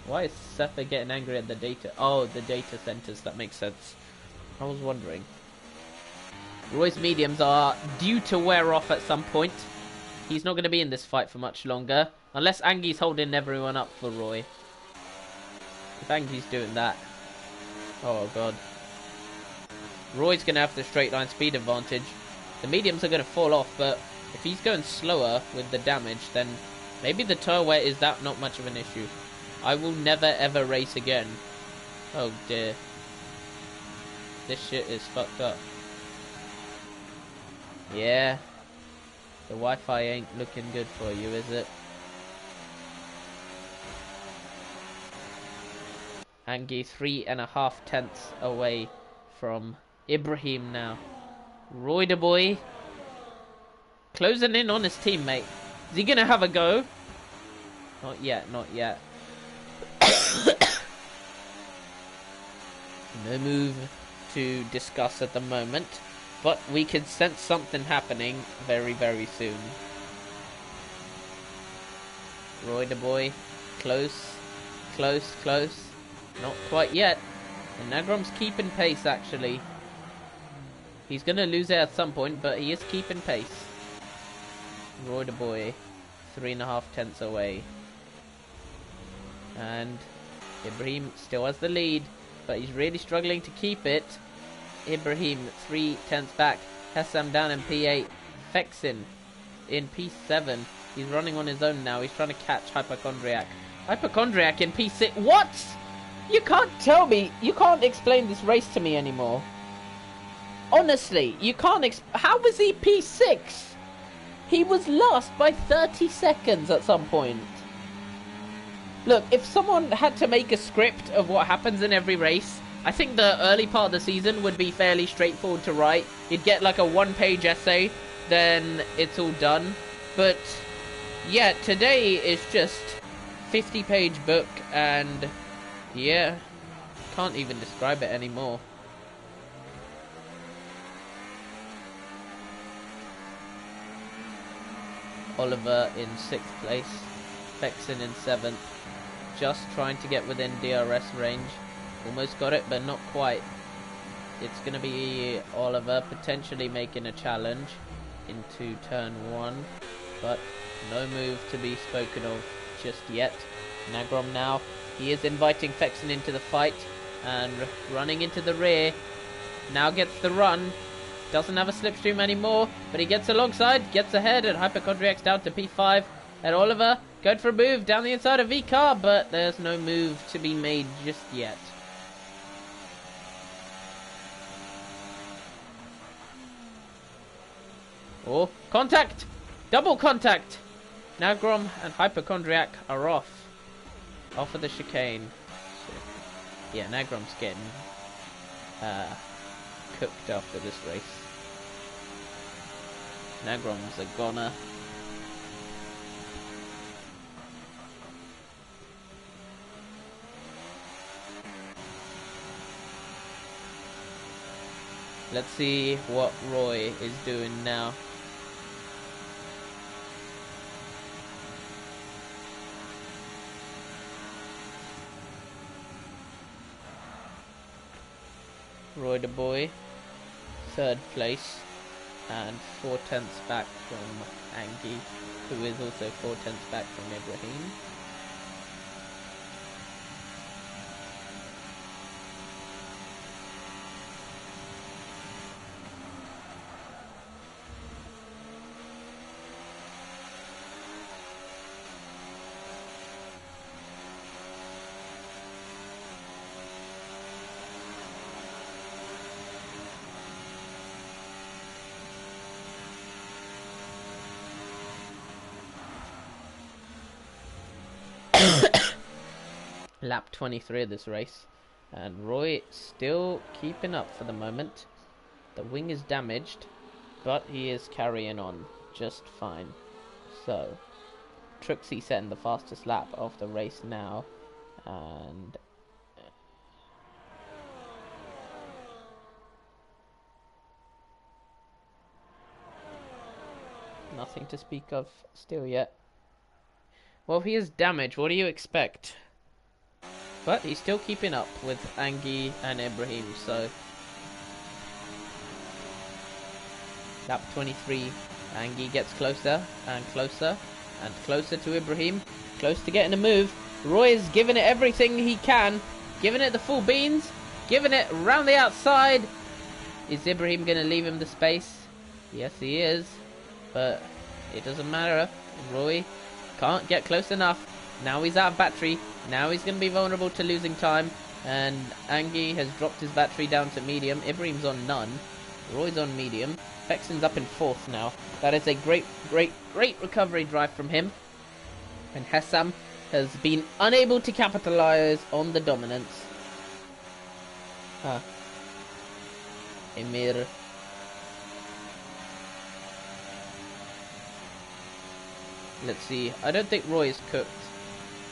Why is Sepha getting angry at the data? Oh, the data centers. That makes sense. I was wondering. Roy's mediums are due to wear off at some point. He's not going to be in this fight for much longer. Unless Angie's holding everyone up for Roy. If Angie's doing that. Oh, God. Roy's going to have the straight line speed advantage. The mediums are going to fall off, but if he's going slower with the damage, then maybe the tire wear is that not much of an issue. I will never ever race again. Oh, dear. This shit is fucked up. Yeah. The Wi-Fi ain't looking good for you, is it? Angie 3.5 tenths away from Ibrahim now. Roider Boy closing in on his teammate. Is he gonna have a go? Not yet, not yet. No move to discuss at the moment, but we can sense something happening very, very soon. Roy the boy, close, close, close. Not quite yet. And Nagrom's keeping pace, actually. He's going to lose it at some point, but he is keeping pace. Roy the boy, 3.5 tenths away. And Ibrahim still has the lead, but he's really struggling to keep it. Ibrahim, 3 tenths back. Hessam down in P8. Fexin in P7. He's running on his own now. He's trying to catch Hypochondriac. Hypochondriac in P6. What? You can't tell me. You can't explain this race to me anymore. Honestly, you can't. How was he P6? He was last by 30 seconds at some point. Look, if someone had to make a script of what happens in every race, I think the early part of the season would be fairly straightforward to write. You'd get like a 1-page essay, then it's all done. But yeah, today is just 50-page book, and yeah, can't even describe it anymore. Oliver in 6th place, Fexin in 7th, just trying to get within DRS range. Almost got it, but not quite. It's going to be Oliver potentially making a challenge into turn 1, but no move to be spoken of just yet. Nagrom now, he is inviting Fexin into the fight and running into the rear. Now gets the run. Doesn't have a slipstream anymore, but he gets alongside, gets ahead, and Hypochondriac's down to P5. And Oliver going for a move down the inside of V-Car, but there's no move to be made just yet. Oh, contact! Double contact! Nagrom and Hypochondriac are off. Off of the chicane. Yeah, Nagrom's getting cooked after this race. Nagrom's a goner. Let's see what Roy is doing now. Roy the boy, 3rd place, and 4 tenths back from Angie, who is also 4 tenths back from Ibrahim. Lap 23 of this race, and Roy still keeping up for the moment. The wing is damaged, but he is carrying on just fine. So Trixie setting the fastest lap of the race now, and nothing to speak of still yet. Well, if he is damaged, what do you expect? But he's still keeping up with Angie and Ibrahim, so lap 23, Angie gets closer and closer and closer to Ibrahim, close to getting a move. Roy is giving it everything he can, giving it the full beans, giving it around the outside. Is Ibrahim going to leave him the space? Yes, he is, but it doesn't matter. Roy can't get close enough. Now he's out of battery. Now he's going to be vulnerable to losing time. And Angie has dropped his battery down to medium. Ibrahim's on none. Roy's on medium. Fexin's up in 4th now. That is a great recovery drive from him. And Hessam has been unable to capitalize on the dominance. Emir. Let's see. I don't think Roy is cooked.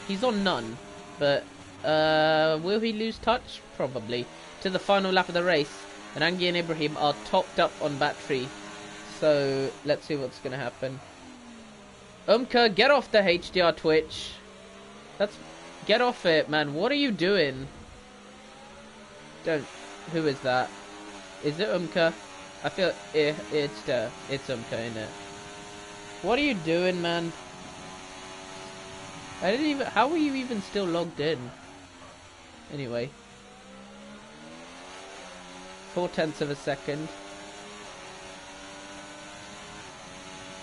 He's on none. But, will he lose touch? Probably. To the final lap of the race. And Angie and Ibrahim are topped up on battery. So, let's see what's going to happen. Get off the HDR Twitch. Get off it, man. What are you doing? Who is that? Is it I feel it's innit? What are you doing, man? How were you even still logged in? Anyway. 0.4 of a second.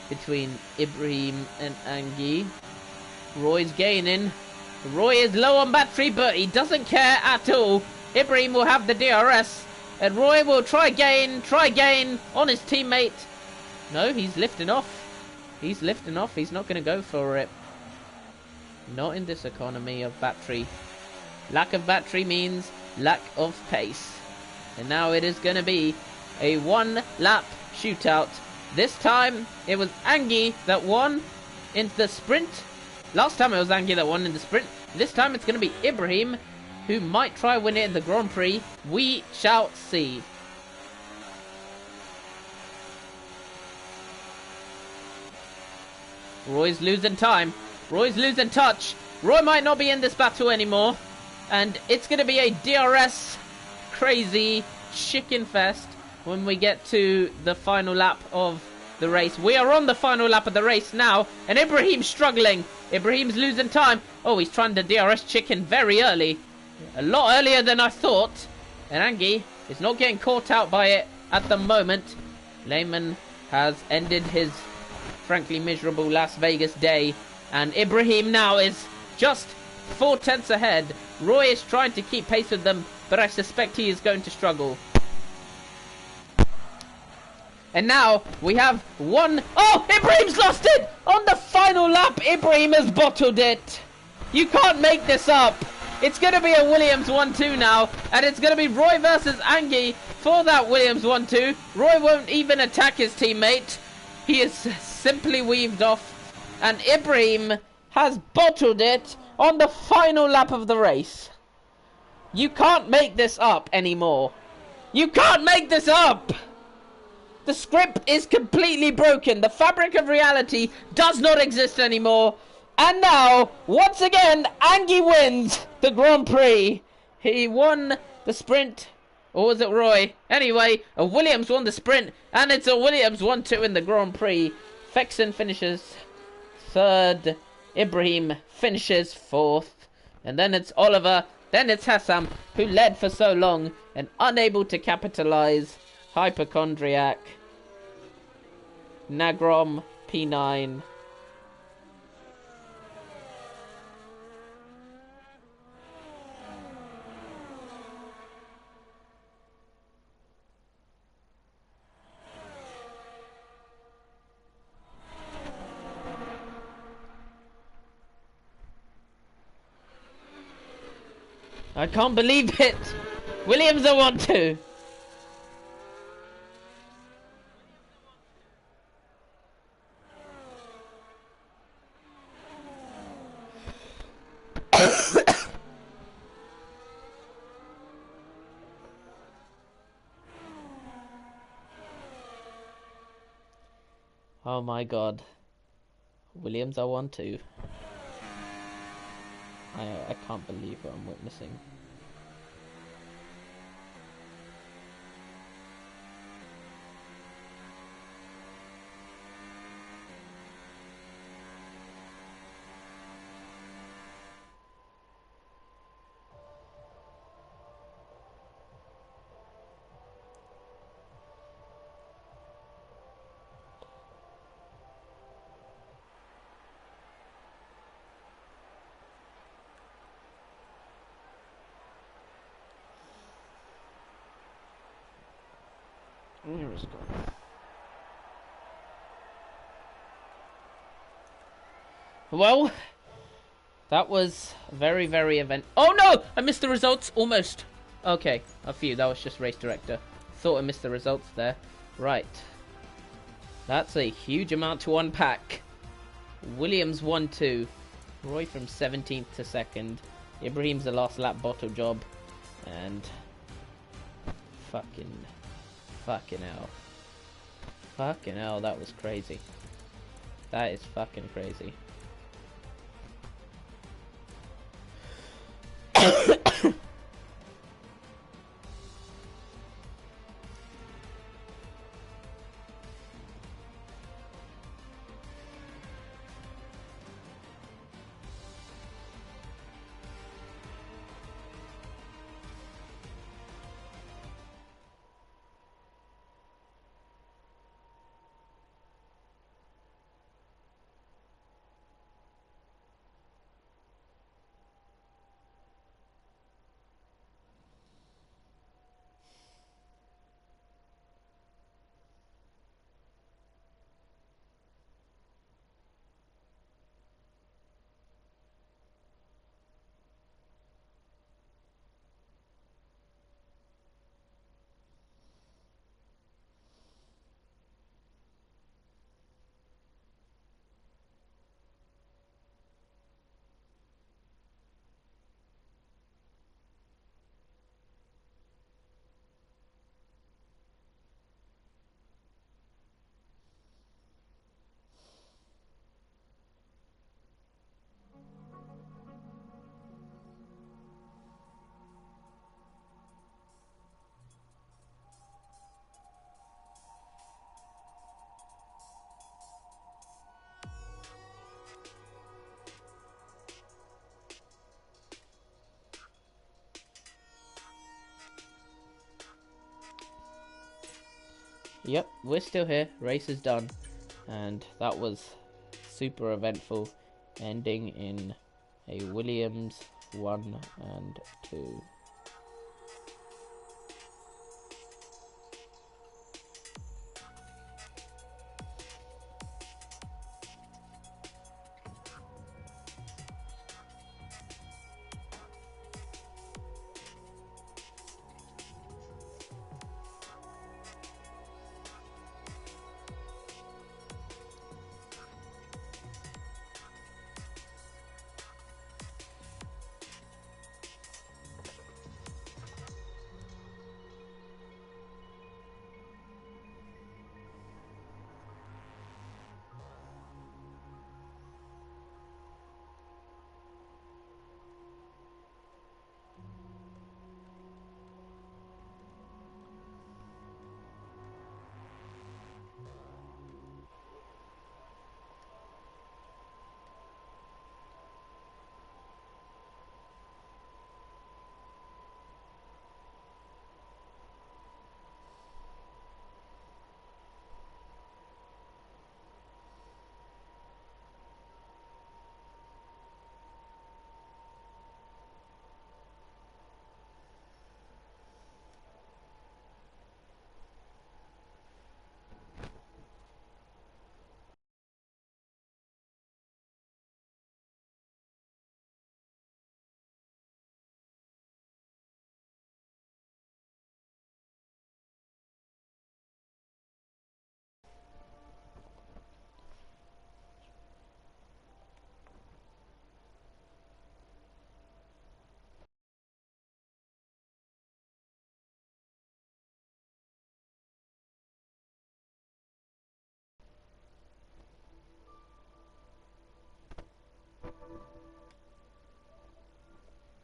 Between Ibrahim and Angie. Roy's gaining. Roy is low on battery, but he doesn't care at all. Ibrahim will have the DRS. And Roy will try again on his teammate. No, he's lifting off. He's lifting off. He's not going to go for it. Not in this economy of battery. Lack of battery means lack of pace. And now it is going to be a one-lap shootout. This time, it was Angie that won in the sprint. Last time it was Angie that won in the sprint. This time it's going to be Ibrahim, who might try win it in the Grand Prix. We shall see. Roy's losing time. Roy's losing touch. Roy might not be in this battle anymore. And it's going to be a DRS crazy chicken fest when we get to the final lap of the race. We are on the final lap of the race now. And Ibrahim's struggling. Ibrahim's losing time. Oh, he's trying to DRS chicken very early. A lot earlier than I thought. And Angie is not getting caught out by it at the moment. Lehman has ended his frankly miserable Las Vegas day. And Ibrahim now is just 0.4 ahead. Roy is trying to keep pace with them, but I suspect he is going to struggle. And now we have one. Oh, Ibrahim's lost it! On the final lap, Ibrahim has bottled it. You can't make this up. It's going to be a Williams 1-2 now. And it's going to be Roy versus Angie for that Williams 1-2. Roy won't even attack his teammate. He is simply weaved off. And Ibrahim has bottled it on the final lap of the race. You can't make this up anymore. You can't make this up! The script is completely broken. The fabric of reality does not exist anymore. And now, once again, Angie wins the Grand Prix. He won the sprint. Or was it Roy? Anyway, a Williams won the sprint. And it's a Williams 1-2 in the Grand Prix. Fexen finishes third. Ibrahim finishes fourth. And then it's Oliver. Then it's Hassam, who led for so long and unable to capitalize. Hypochondriac. Nagrom. P9. I can't believe it! Williams are 1-2! Oh my god. Williams are 1-2. I can't believe what I'm witnessing. Where is it going? Well, that was very, very event. Oh no! I missed the results almost. Okay, a few. That was just race director. Thought I missed the results there. Right. That's a huge amount to unpack. Williams 1-2. Roy from 17th to 2nd. Ibrahim's the last lap bottle job. And fucking hell. Fucking hell, that was crazy. That is fucking crazy. Yep, we're still here. Race is done. And that was super eventful, ending in a Williams 1 and 2.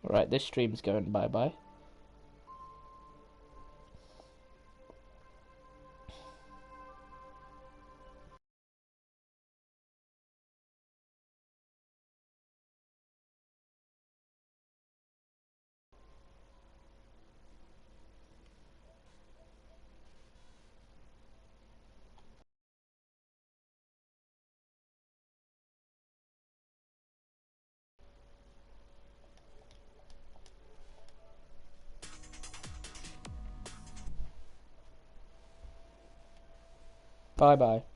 Alright, this stream's going bye-bye. Bye-bye.